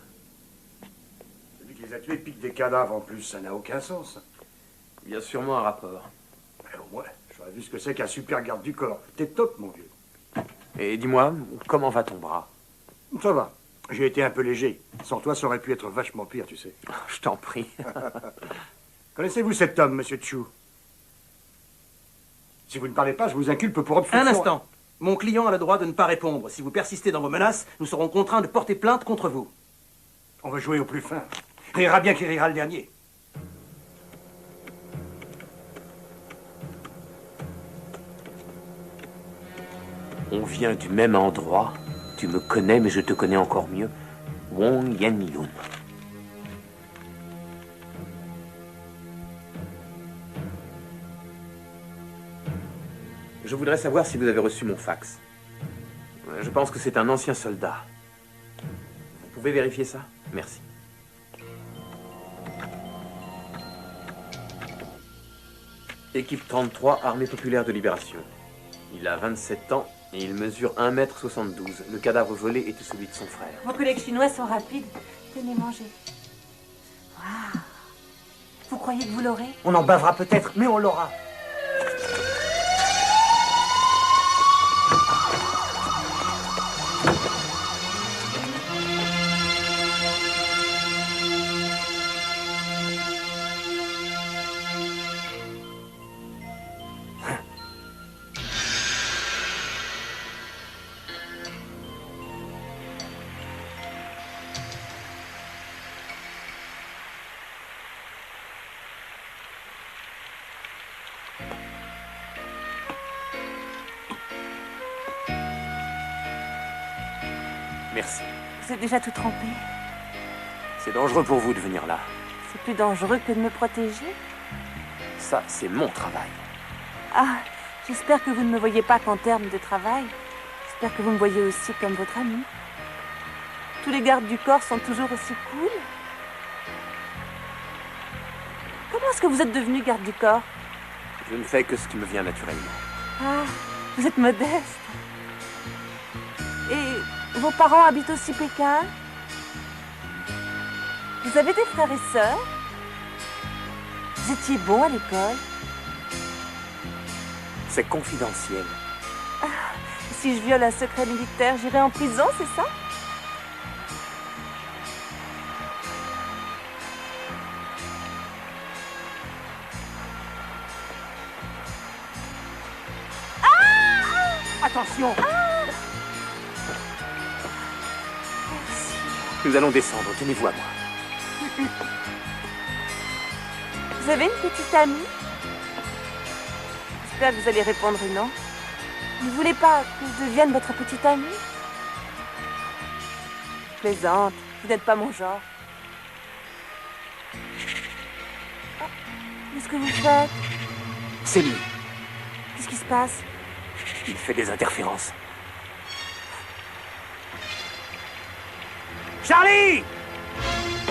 Celui qui les a tués pique des cadavres en plus, ça n'a aucun sens. Il y a sûrement un rapport. Au moins, j'aurais vu ce que c'est qu'un super garde du corps. T'es top, mon vieux. Et dis-moi, comment va ton bras? Ça va. J'ai été un peu léger. Sans toi, ça aurait pu être vachement pire, tu sais. Je t'en prie. Connaissez-vous cet homme, monsieur Chu? Si vous ne parlez pas, je vous inculpe pour obstruction. Un instant. Mon client a le droit de ne pas répondre. Si vous persistez dans vos menaces, nous serons contraints de porter plainte contre vous. On va jouer au plus fin. Rira bien qui rira le dernier. On vient du même endroit. Tu me connais, mais je te connais encore mieux. Wong Yan-yun. Je voudrais savoir si vous avez reçu mon fax. Je pense que c'est un ancien soldat. Vous pouvez vérifier ça? Merci. Équipe 33, Armée populaire de libération. Il a 27 ans et il mesure 1,72 m. Le cadavre volé était celui de son frère. Vos collègues chinois sont rapides. Tenez, mangez. Waouh. Vous croyez que vous l'aurez? On en bavera peut-être, mais on l'aura. Merci. Vous êtes déjà tout trempé. C'est dangereux pour vous de venir là. C'est plus dangereux que de me protéger. Ça, c'est mon travail. Ah, j'espère que vous ne me voyez pas qu'en termes de travail. J'espère que vous me voyez aussi comme votre ami. Tous les gardes du corps sont toujours aussi cool. Comment est-ce que vous êtes devenu garde du corps? Je ne fais que ce qui me vient naturellement. Ah, vous êtes modeste. Et vos parents habitent aussi Pékin? Vous avez des frères et sœurs? Vous étiez bon à l'école? C'est confidentiel. Ah, si je viole un secret militaire, j'irai en prison, c'est ça? Attention! Nous allons descendre, tenez-vous à moi. Vous avez une petite amie? J'espère que vous allez répondre non. Vous ne voulez pas que je devienne votre petite amie? Je plaisante, vous n'êtes pas mon genre. Oh, qu'est-ce que vous faites? C'est lui. Qu'est-ce qui se passe? Il fait des interférences. Charlie!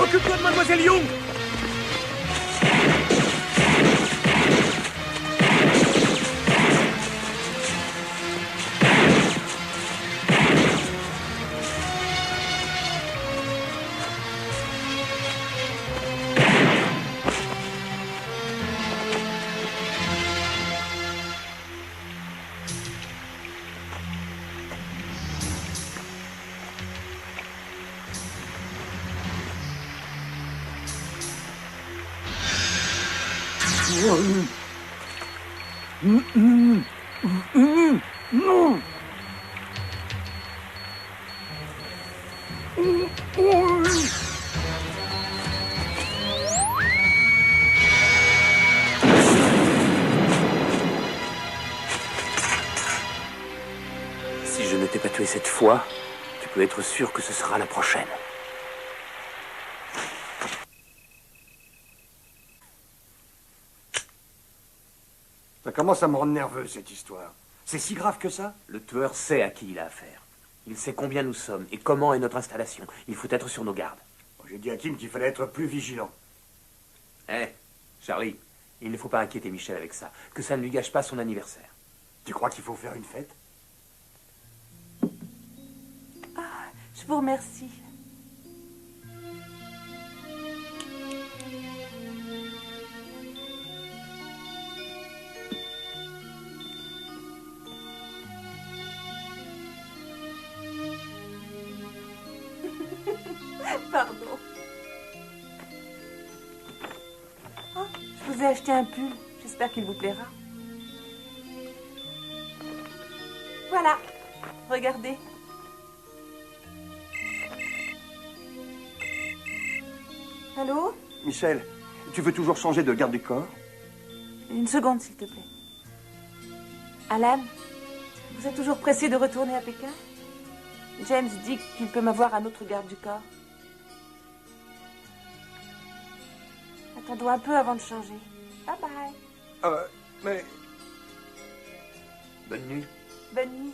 Occupe-toi de Mademoiselle Young! Si je ne t'ai pas tué cette fois, tu peux être sûr que ce sera la prochaine. Ça commence à me rendre nerveux, cette histoire. C'est si grave que ça? Le tueur sait à qui il a affaire. Il sait combien nous sommes et comment est notre installation. Il faut être sur nos gardes. J'ai dit à Kim qu'il fallait être plus vigilant. Charlie, il ne faut pas inquiéter Michel avec ça. Que ça ne lui gâche pas son anniversaire. Tu crois qu'il faut faire une fête? Je vous remercie. Pardon. Oh, je vous ai acheté un pull. J'espère qu'il vous plaira. Voilà. Regardez. Allô? Michel, tu veux toujours changer de garde du corps? Une seconde, s'il te plaît. Alan, vous êtes toujours pressé de retourner à Pékin? James dit qu'il peut m'avoir un autre garde du corps. Attendons un peu avant de changer. Bye bye. Mais... Bonne nuit. Bonne nuit.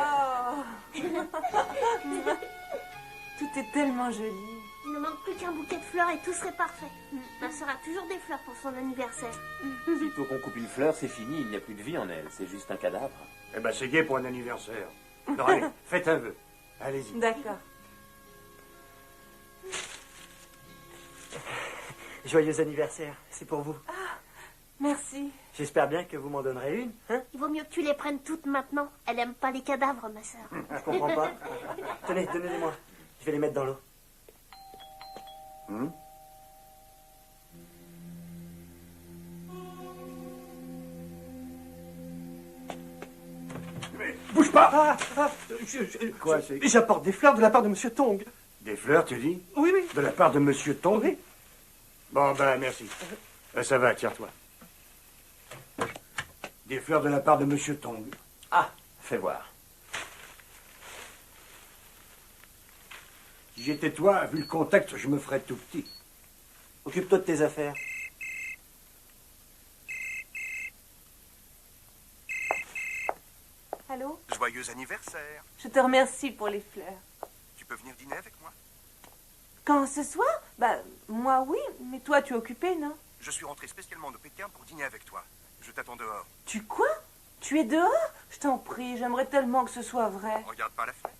Oh. Tout est tellement joli. Il ne manque plus qu'un bouquet de fleurs et tout serait parfait. Ma sœur a toujours des fleurs pour son anniversaire. Sitôt qu'on coupe une fleur, c'est fini. Il n'y a plus de vie en elle. C'est juste un cadavre. Eh ben, c'est gai pour un anniversaire. Non, allez, faites un vœu. Allez-y. D'accord. Joyeux anniversaire, c'est pour vous. Merci. J'espère bien que vous m'en donnerez une, hein? Il vaut mieux que tu les prennes toutes maintenant. Elle aime pas les cadavres, ma sœur. Je comprends pas. Tenez, donnez-les-moi. Je vais les mettre dans l'eau. Bouge pas! Quoi, c'est... J'apporte des fleurs de la part de Monsieur Tong. Des fleurs, tu dis? Oui, oui. De la part de Monsieur Tong? Oui. Bon, ben, merci. Ça va, tiens-toi. Des fleurs de la part de Monsieur Tong. Ah, fais voir. Si j'étais toi, vu le contexte, je me ferais tout petit. Occupe-toi de tes affaires. Allô? Joyeux anniversaire. Je te remercie pour les fleurs. Tu peux venir dîner avec moi? Quand ce soir? Bah, moi oui, mais toi tu es occupé, non? Je suis rentré spécialement de Pékin pour dîner avec toi. Je t'attends dehors. Tu quoi? Tu es dehors? Je t'en prie, j'aimerais tellement que ce soit vrai. Regarde par la fenêtre.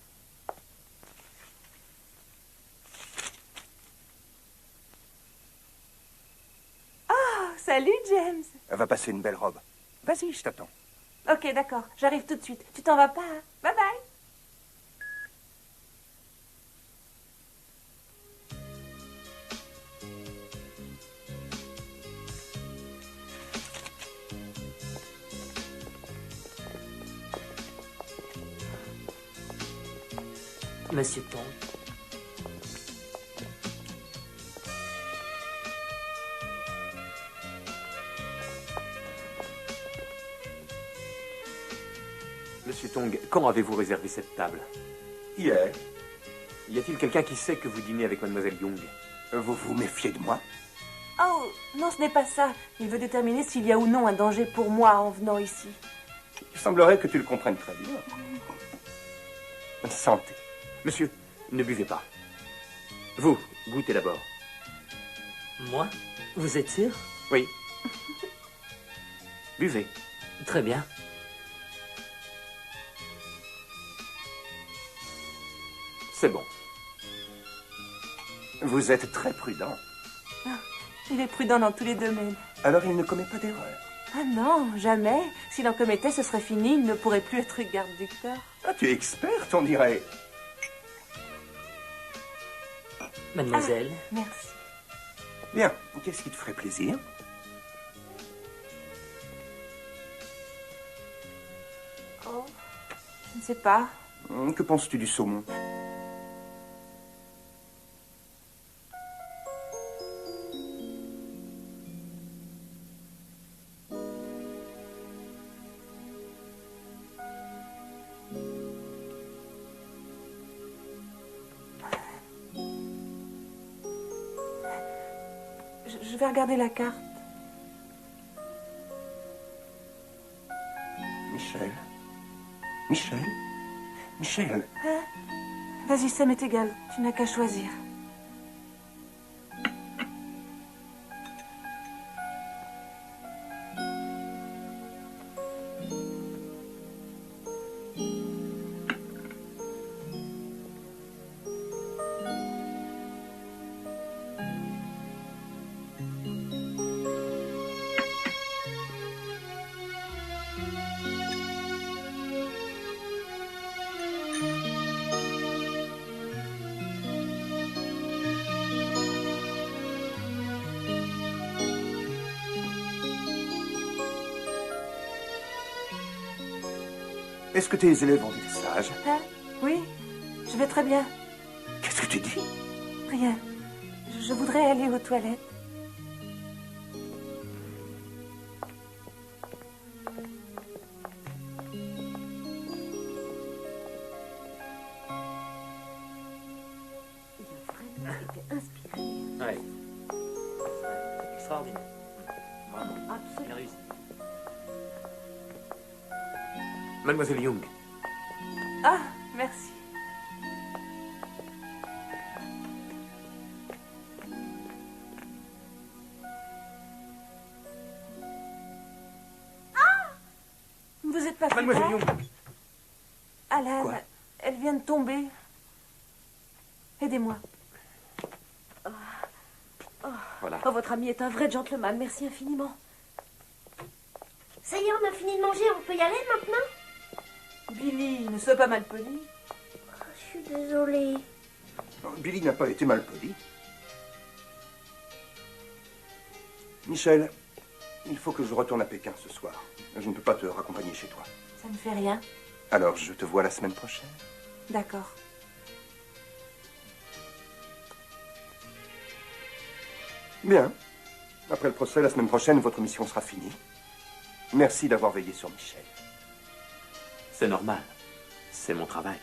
Ah, salut James. Elle va passer une belle robe. Vas-y, je t'attends. Ok, d'accord, j'arrive tout de suite. Tu t'en vas pas, hein? Bye bye. Monsieur Tong. Monsieur Tong, quand avez-vous réservé cette table? Hier. Y a-t-il quelqu'un qui sait que vous dînez avec Mademoiselle Young? Vous vous méfiez de moi? Oh, non, ce n'est pas ça. Il veut déterminer s'il y a ou non un danger pour moi en venant ici. Il semblerait que tu le comprennes très bien. Santé. Monsieur, ne buvez pas. Vous, goûtez d'abord. Moi? Vous êtes sûr? Oui. Buvez. Très bien. C'est bon. Vous êtes très prudent. Ah, il est prudent dans tous les domaines. Alors il ne commet pas d'erreur. Ah non, jamais. S'il en commettait, ce serait fini. Il ne pourrait plus être garde du corps. Ah, tu es experte, on dirait. Mademoiselle. Ah, merci. Bien, qu'est-ce qui te ferait plaisir? Oh, je ne sais pas. Que penses-tu du saumon? Je vais regarder la carte. Michel. Michel. Michel. Hein? Vas-y, ça m'est égal. Tu n'as qu'à choisir. Est-ce que tes élèves ont été sages? Hein? Oui, je vais très bien. Qu'est-ce que tu dis? Rien. Je voudrais aller aux toilettes. Il a vraiment été inspiré. Ouais. Extraordinaire. Bravo. Absolument. Bien réussi. Mademoiselle Young. Ah, merci. Vous êtes pas Mademoiselle prête? Young. Alan, Quoi? elle vient de tomber. Aidez-moi. Voilà. Oh, votre ami est un vrai gentleman. Merci infiniment. Ça y est, on a fini de manger, on peut y aller maintenant? Billy, ne sois pas mal poli. Je suis désolée. Billy n'a pas été mal poli. Michel, il faut que je retourne à Pékin ce soir. Je ne peux pas te raccompagner chez toi. Ça ne fait rien. Alors, je te vois la semaine prochaine. Bien. Après le procès, la semaine prochaine, votre mission sera finie. Merci d'avoir veillé sur Michel. C'est normal. C'est mon travail.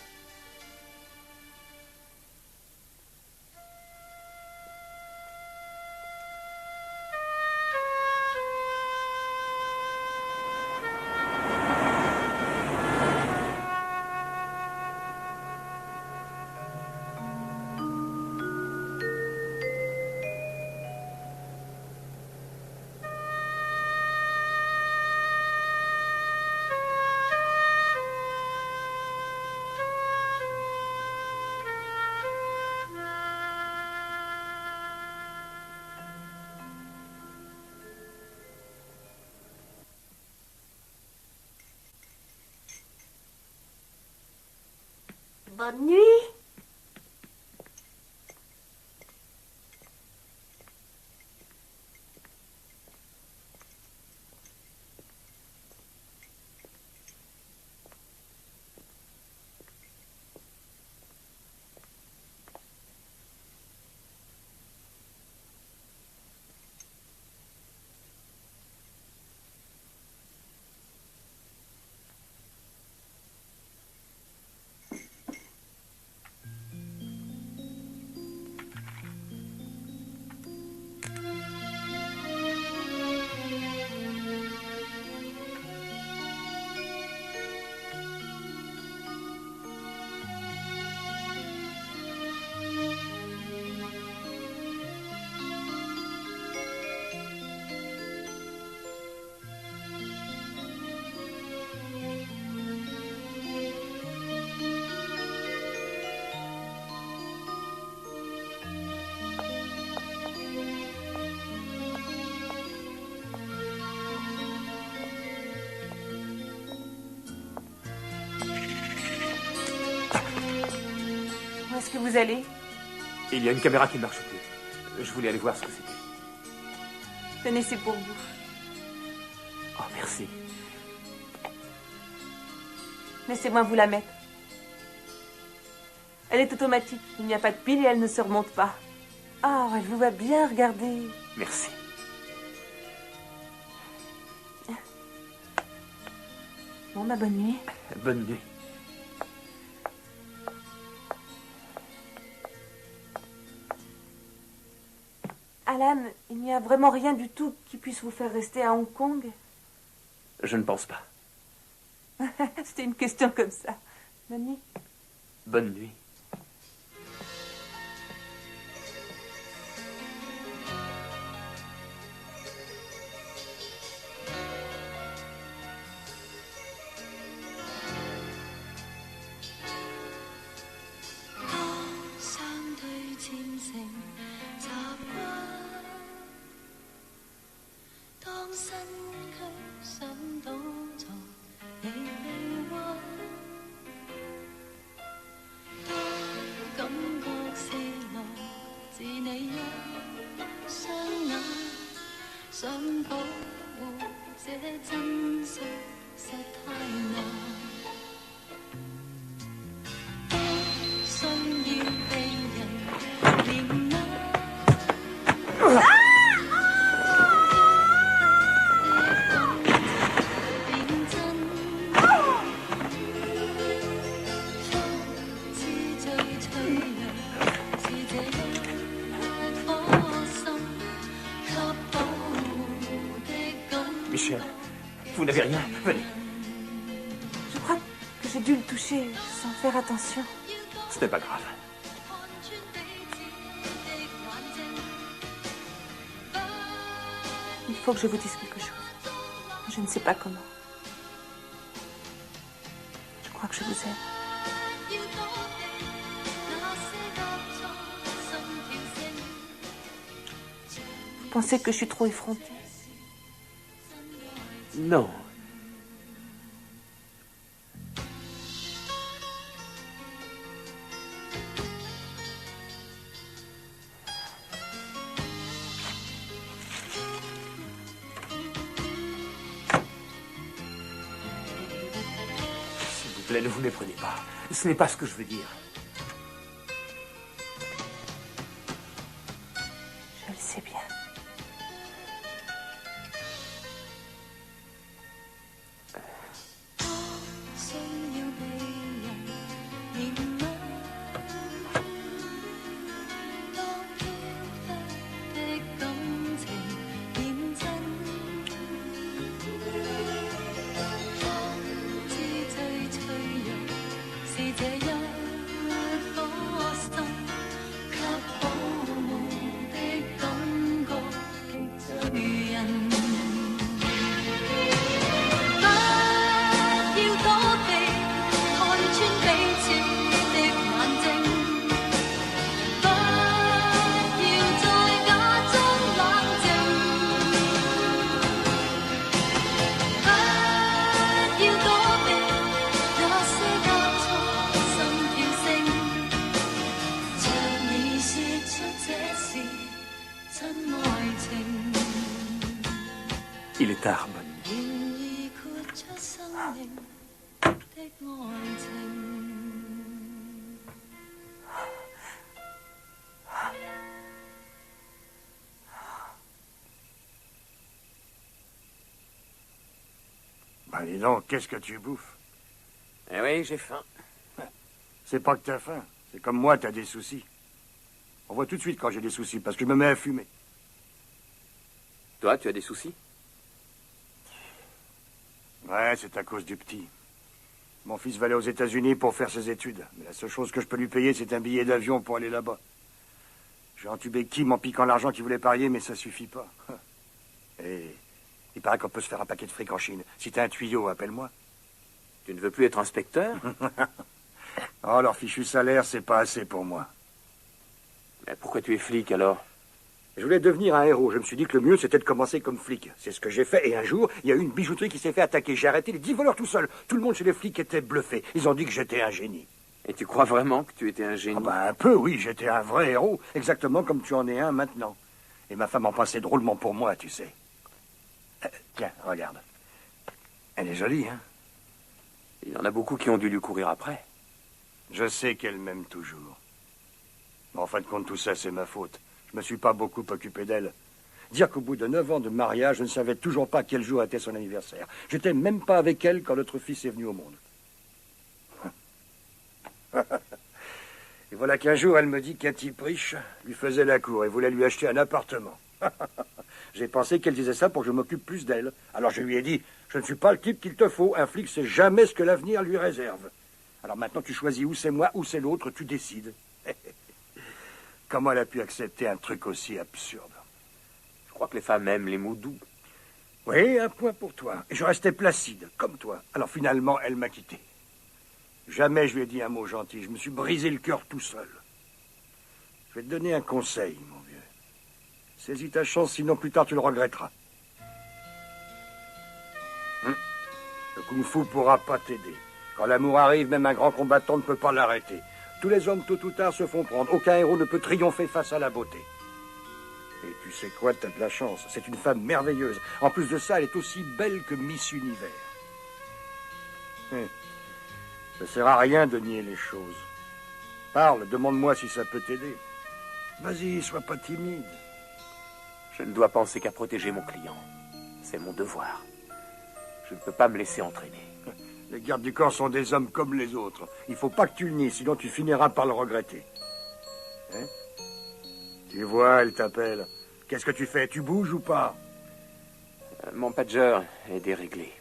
Bonne nuit. Où est-ce que vous allez? Il y a une caméra qui ne marche plus. Je voulais aller voir ce que c'était. Tenez, c'est pour vous. Oh, merci. Laissez-moi vous la mettre. Elle est automatique. Il n'y a pas de pile et elle ne se remonte pas. Oh, elle vous va bien, regardez. Merci. Bon, bah, bonne nuit. Bonne nuit. Alan, il n'y a vraiment rien du tout qui puisse vous faire rester à Hong Kong? Je ne pense pas. C'était une question comme ça. Bonne nuit. Bonne nuit. Michel, vous n'avez rien. Venez. Je crois que j'ai dû le toucher sans faire attention. Ce n'est pas grave. Il faut que je vous dise quelque chose. Je ne sais pas comment. Je crois que je vous aime. Vous pensez que je suis trop effrontée? Non. S'il vous plaît, ne vous méprenez pas. Ce n'est pas ce que je veux dire. Je le sais bien. Il est tard, bonne nuit. Bah dis donc, qu'est-ce que tu bouffes? Eh oui, j'ai faim. C'est pas que t'as faim. C'est comme moi, t'as des soucis. On voit tout de suite quand j'ai des soucis, parce que je me mets à fumer. Toi, tu as des soucis? Ouais, c'est à cause du petit. Mon fils va aller aux États-Unis pour faire ses études. Mais la seule chose que je peux lui payer, c'est un billet d'avion pour aller là-bas. J'ai entubé Kim en piquant l'argent qu'il voulait parier, mais ça suffit pas. Et il paraît qu'on peut se faire un paquet de fric en Chine. Si t'as un tuyau, appelle-moi. Tu ne veux plus être inspecteur? Oh, leur fichu salaire, c'est pas assez pour moi. Mais pourquoi tu es flic, alors? Je voulais devenir un héros. Je me suis dit que le mieux, c'était de commencer comme flic. C'est ce que j'ai fait. Et un jour, il y a eu une bijouterie qui s'est fait attaquer. J'ai arrêté les 10 voleurs tout seul. Tout le monde chez les flics était bluffé. Ils ont dit que j'étais un génie. Et tu crois vraiment que tu étais un génie? Un peu, oui. J'étais un vrai héros. Exactement comme tu en es un maintenant. Et ma femme en passait drôlement pour moi, tu sais. Tiens, regarde. Elle est jolie, hein? Il y en a beaucoup qui ont dû lui courir après. Je sais qu'elle m'aime toujours. Mais en fin de compte, tout ça, c'est ma faute. Je me suis pas beaucoup occupé d'elle. Dire qu'au bout de 9 ans de mariage, je ne savais toujours pas quel jour était son anniversaire. J'étais même pas avec elle quand notre fils est venu au monde. Et voilà qu'un jour, elle me dit qu'un type riche lui faisait la cour et voulait lui acheter un appartement. J'ai pensé qu'elle disait ça pour que je m'occupe plus d'elle. Alors je lui ai dit, je ne suis pas le type qu'il te faut. Un flic sait jamais ce que l'avenir lui réserve. Alors maintenant, tu choisis où c'est moi, où c'est l'autre, tu décides. Comment elle a pu accepter un truc aussi absurde? Je crois que les femmes aiment les mots doux. Oui, un point pour toi. Et je restais placide, comme toi. Alors finalement, elle m'a quitté. Jamais je lui ai dit un mot gentil. Je me suis brisé le cœur tout seul. Je vais te donner un conseil, mon vieux. Saisis ta chance, sinon plus tard tu le regretteras. Le kung-fu pourra pas t'aider. Quand l'amour arrive, même un grand combattant ne peut pas l'arrêter. Tous les hommes, tôt ou tard, se font prendre. Aucun héros ne peut triompher face à la beauté. Et tu sais quoi, t'as de la chance. C'est une femme merveilleuse. En plus de ça, elle est aussi belle que Miss Univers. Ça sert à rien de nier les choses. Parle, demande-moi si ça peut t'aider. Vas-y, sois pas timide. Je ne dois penser qu'à protéger mon client. C'est mon devoir. Je ne peux pas me laisser entraîner. Les gardes du corps sont des hommes comme les autres. Il faut pas que tu le nies, sinon tu finiras par le regretter. Hein? Tu vois, elle t'appelle. Qu'est-ce que tu fais? Tu bouges ou pas? Mon pager est déréglé.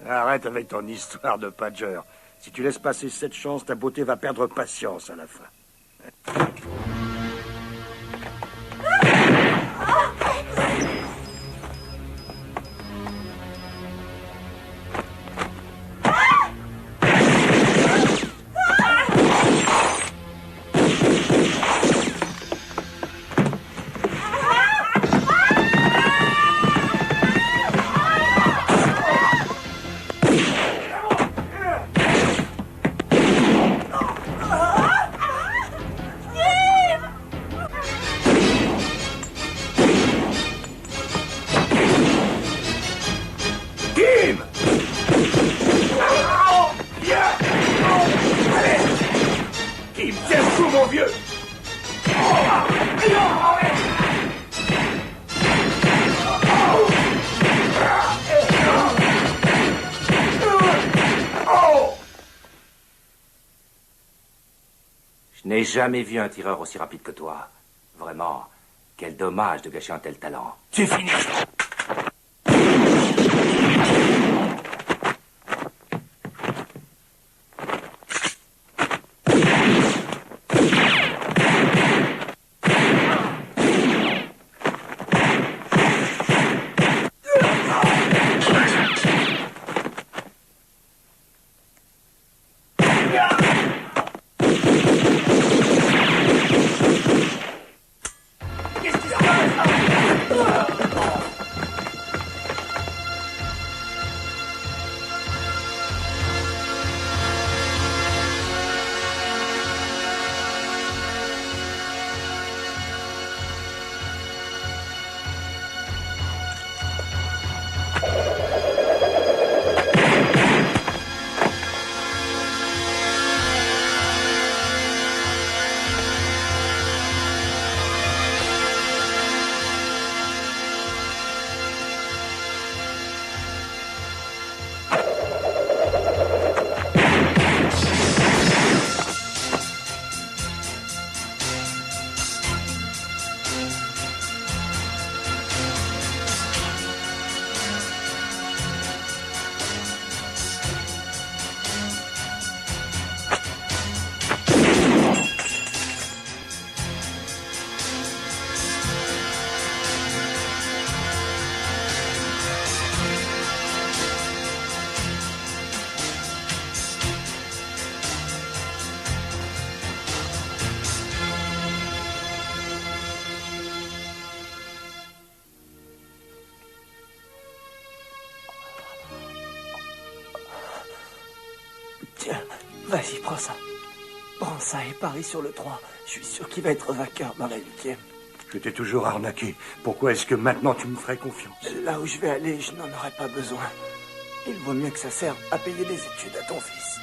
Arrête avec ton histoire de pager. Si tu laisses passer cette chance, ta beauté va perdre patience à la fin. Je n'ai jamais vu un tireur aussi rapide que toi. Vraiment, quel dommage de gâcher un tel talent. C'est fini. Tiens, vas-y, prends ça. Prends ça et parie sur le 3. Je suis sûr qu'il va être vainqueur dans la 8e. Je t'ai toujours arnaqué. Pourquoi est-ce que maintenant tu me ferais confiance? Là où je vais aller, je n'en aurai pas besoin. Il vaut mieux que ça serve à payer les études à ton fils.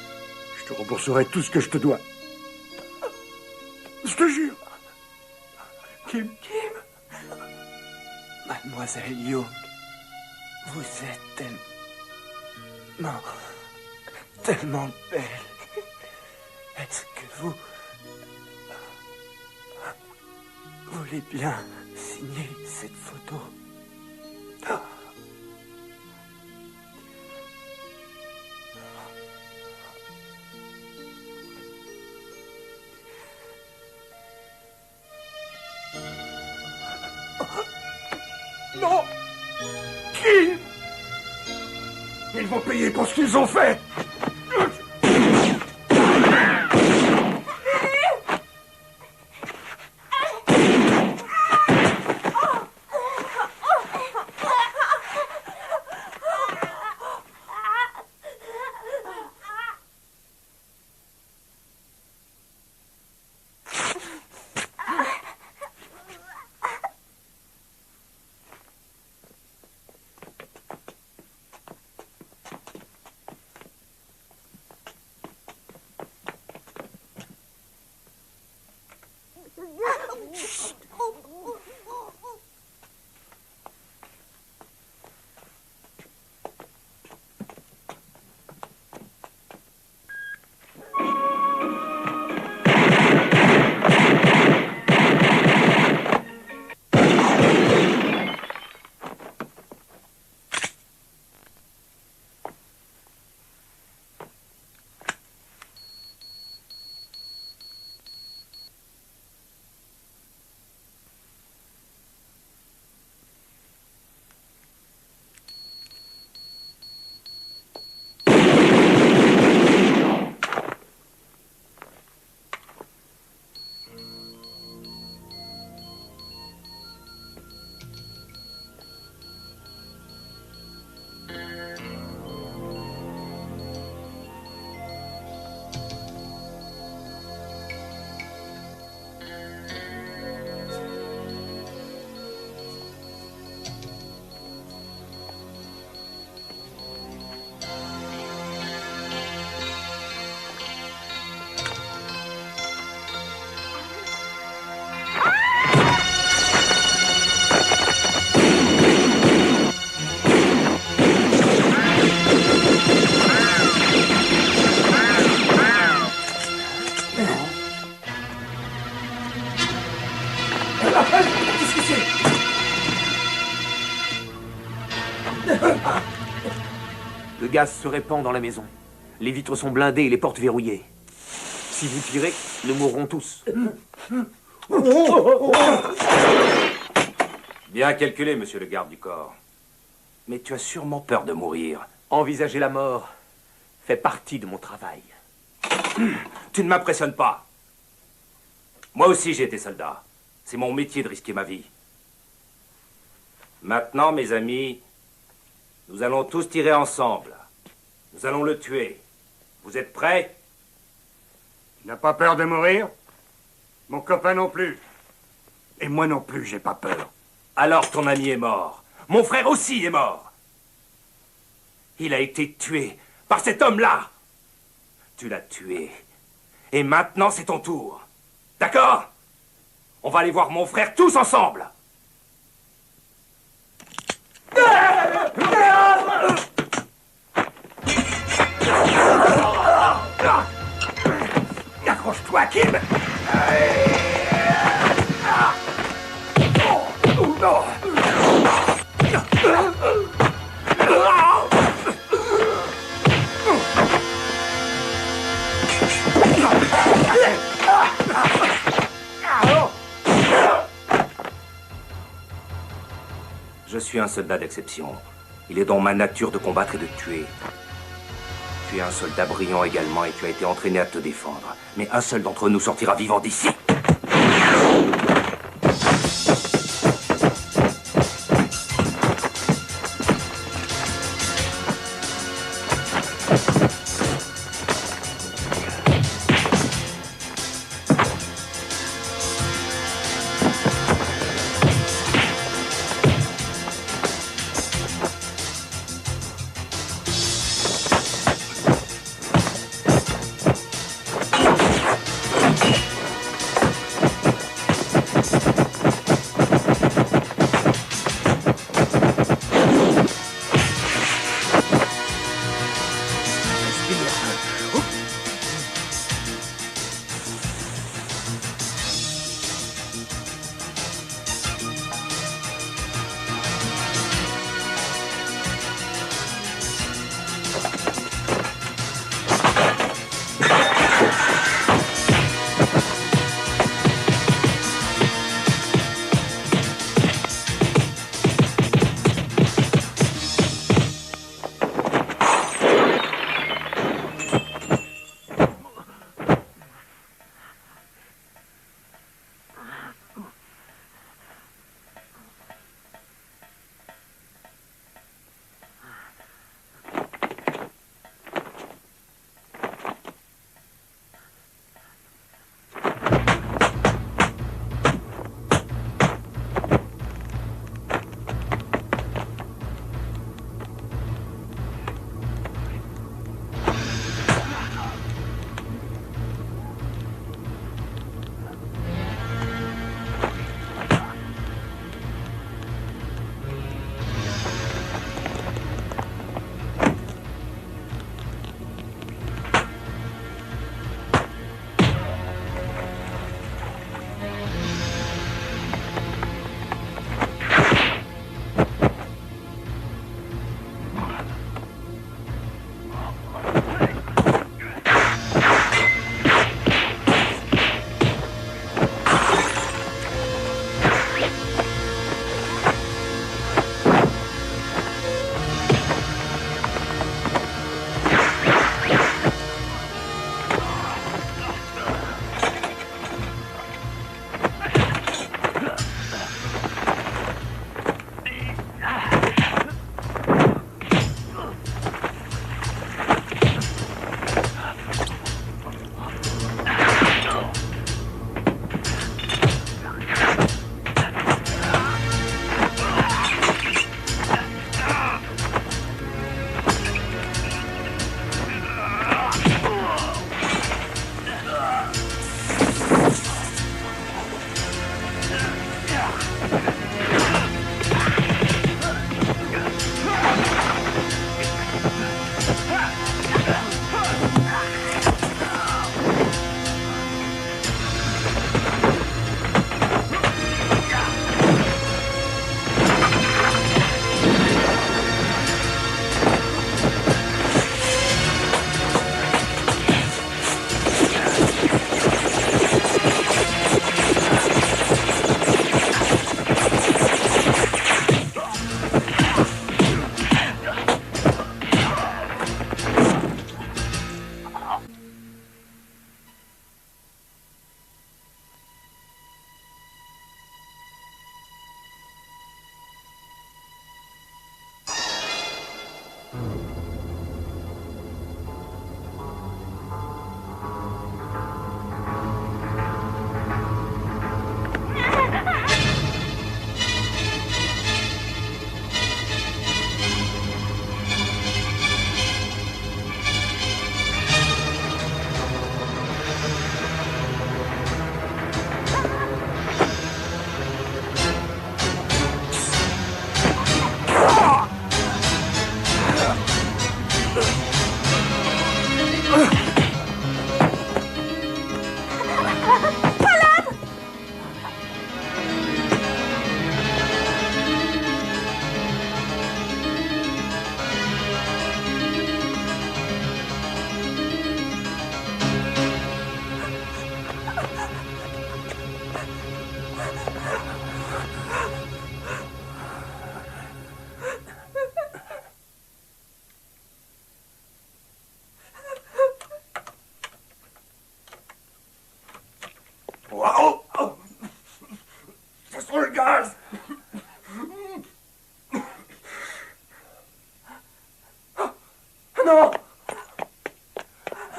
Je te rembourserai tout ce que je te dois. Je te jure. Kim. Mademoiselle Young, vous êtes tellement belle. Est-ce que vous voulez bien signer cette photo? Non! Qui? Ils vont payer pour ce qu'ils ont fait! Le gaz se répand dans la maison. Les vitres sont blindées et les portes verrouillées. Si vous tirez, nous mourrons tous. Bien calculé, monsieur le garde du corps. Mais tu as sûrement peur de mourir. Envisager la mort fait partie de mon travail. Tu ne m'impressionnes pas. Moi aussi, j'ai été soldat. C'est mon métier de risquer ma vie. Maintenant, mes amis, nous allons tous tirer ensemble. Nous allons le tuer. Vous êtes prêts? Tu n'as pas peur de mourir? Mon copain non plus. Et moi non plus, j'ai pas peur. Alors ton ami est mort. Mon frère aussi est mort. Il a été tué par cet homme-là. Tu l'as tué. Et maintenant, c'est ton tour. D'accord? On va aller voir mon frère tous ensemble. Accroche-toi, Kim. Je suis un soldat d'exception. Il est dans ma nature de combattre et de tuer. Tu es un soldat brillant également et tu as été entraîné à te défendre. Mais un seul d'entre nous sortira vivant d'ici.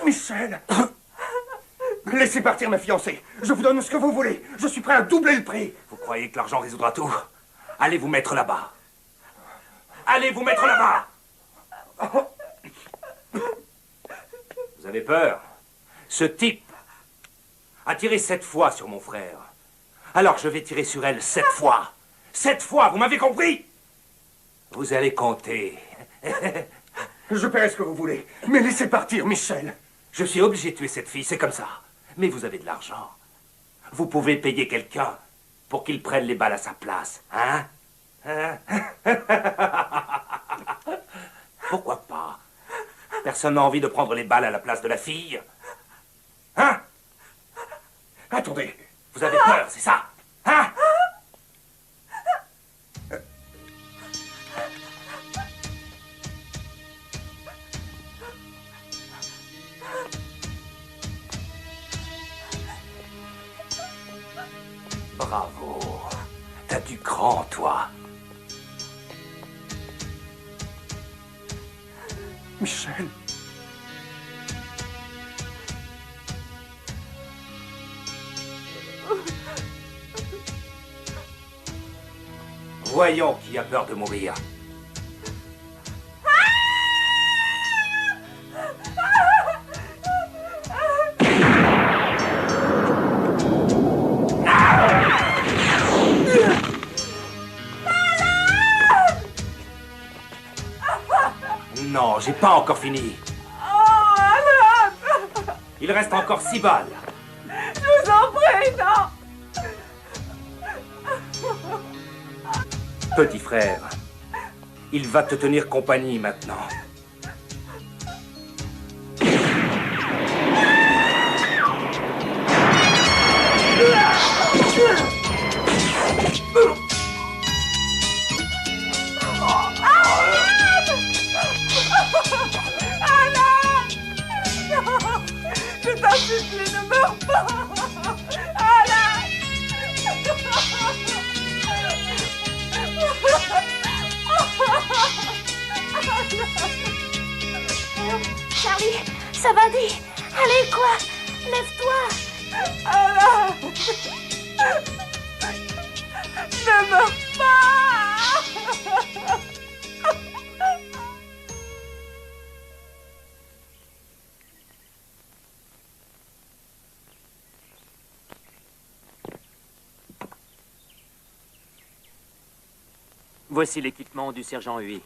Michel! Laissez partir ma fiancée. Je vous donne ce que vous voulez. Je suis prêt à doubler le prix. Vous croyez que l'argent résoudra tout? Allez vous mettre là-bas. Allez vous mettre là-bas. Vous avez peur? Ce type a tiré 7 fois sur mon frère. Alors je vais tirer sur elle 7 fois. 7 fois, vous m'avez compris? Vous allez compter. Je paierai ce que vous voulez. Mais laissez partir, Michel. Je suis obligé de tuer cette fille, c'est comme ça. Mais vous avez de l'argent. Vous pouvez payer quelqu'un pour qu'il prenne les balles à sa place, hein? Pourquoi pas? Personne n'a envie de prendre les balles à la place de la fille. Hein? Attendez. Vous avez peur, c'est ça? Hein? Bravo. T'as du cran, toi. Michel. Voyons qui a peur de mourir. Non, j'ai pas encore fini. Oh, Alan! Il reste encore 6 balles. Je vous en prie, non! Petit frère, il va te tenir compagnie maintenant. Je t'en supplie, ne meurs pas! Alan! Charlie, ça va dit. Allez, quoi? Lève-toi. Alan! Ne meurs pas! Voici l'équipement du sergent Huy.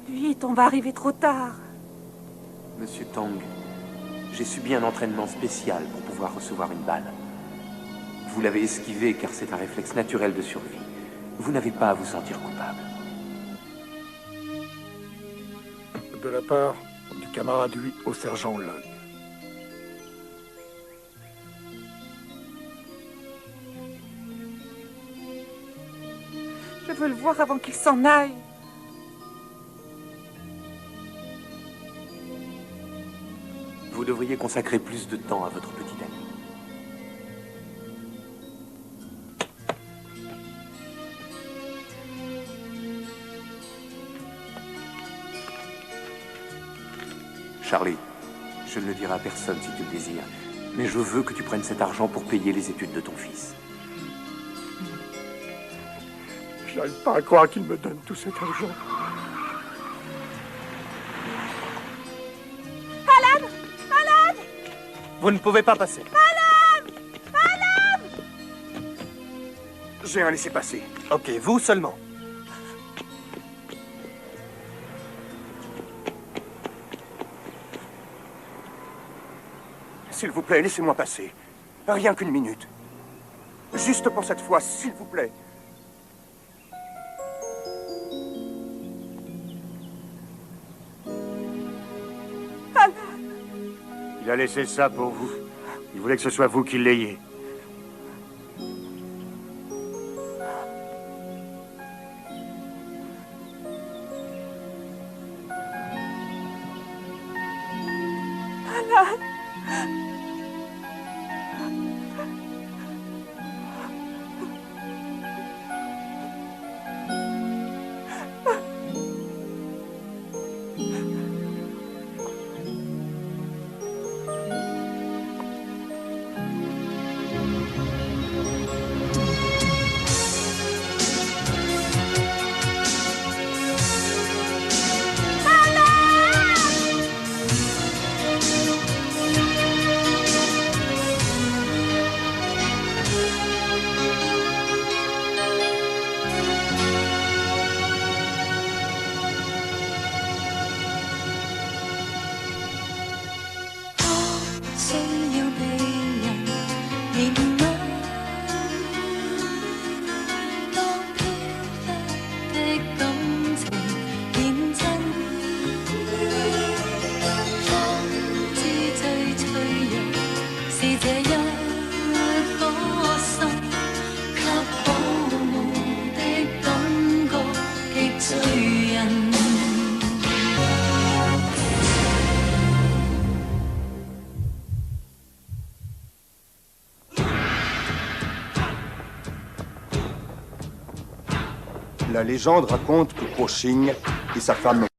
Vite, on va arriver trop tard. Monsieur Tang, j'ai subi un entraînement spécial pour pouvoir recevoir une balle. Vous l'avez esquivé car c'est un réflexe naturel de survie. Vous n'avez pas à vous sentir coupable. De la part du camarade Huy au sergent Lund. Je veux le voir avant qu'il s'en aille. Vous devriez consacrer plus de temps à votre petit ami. Charlie, je ne le dirai à personne si tu le désires, mais je veux que tu prennes cet argent pour payer les études de ton fils. Je n'arrive pas à croire qu'il me donne tout cet argent. Alan! Alan! Vous ne pouvez pas passer. Alan! Alan! J'ai un laissez-passer. Ok, vous seulement. S'il vous plaît, laissez-moi passer. Rien qu'une minute. Juste pour cette fois, s'il vous plaît. Alan! Il a laissé ça pour vous. Il voulait que ce soit vous qui l'ayez. Alan! La légende raconte que Po Ching et sa femme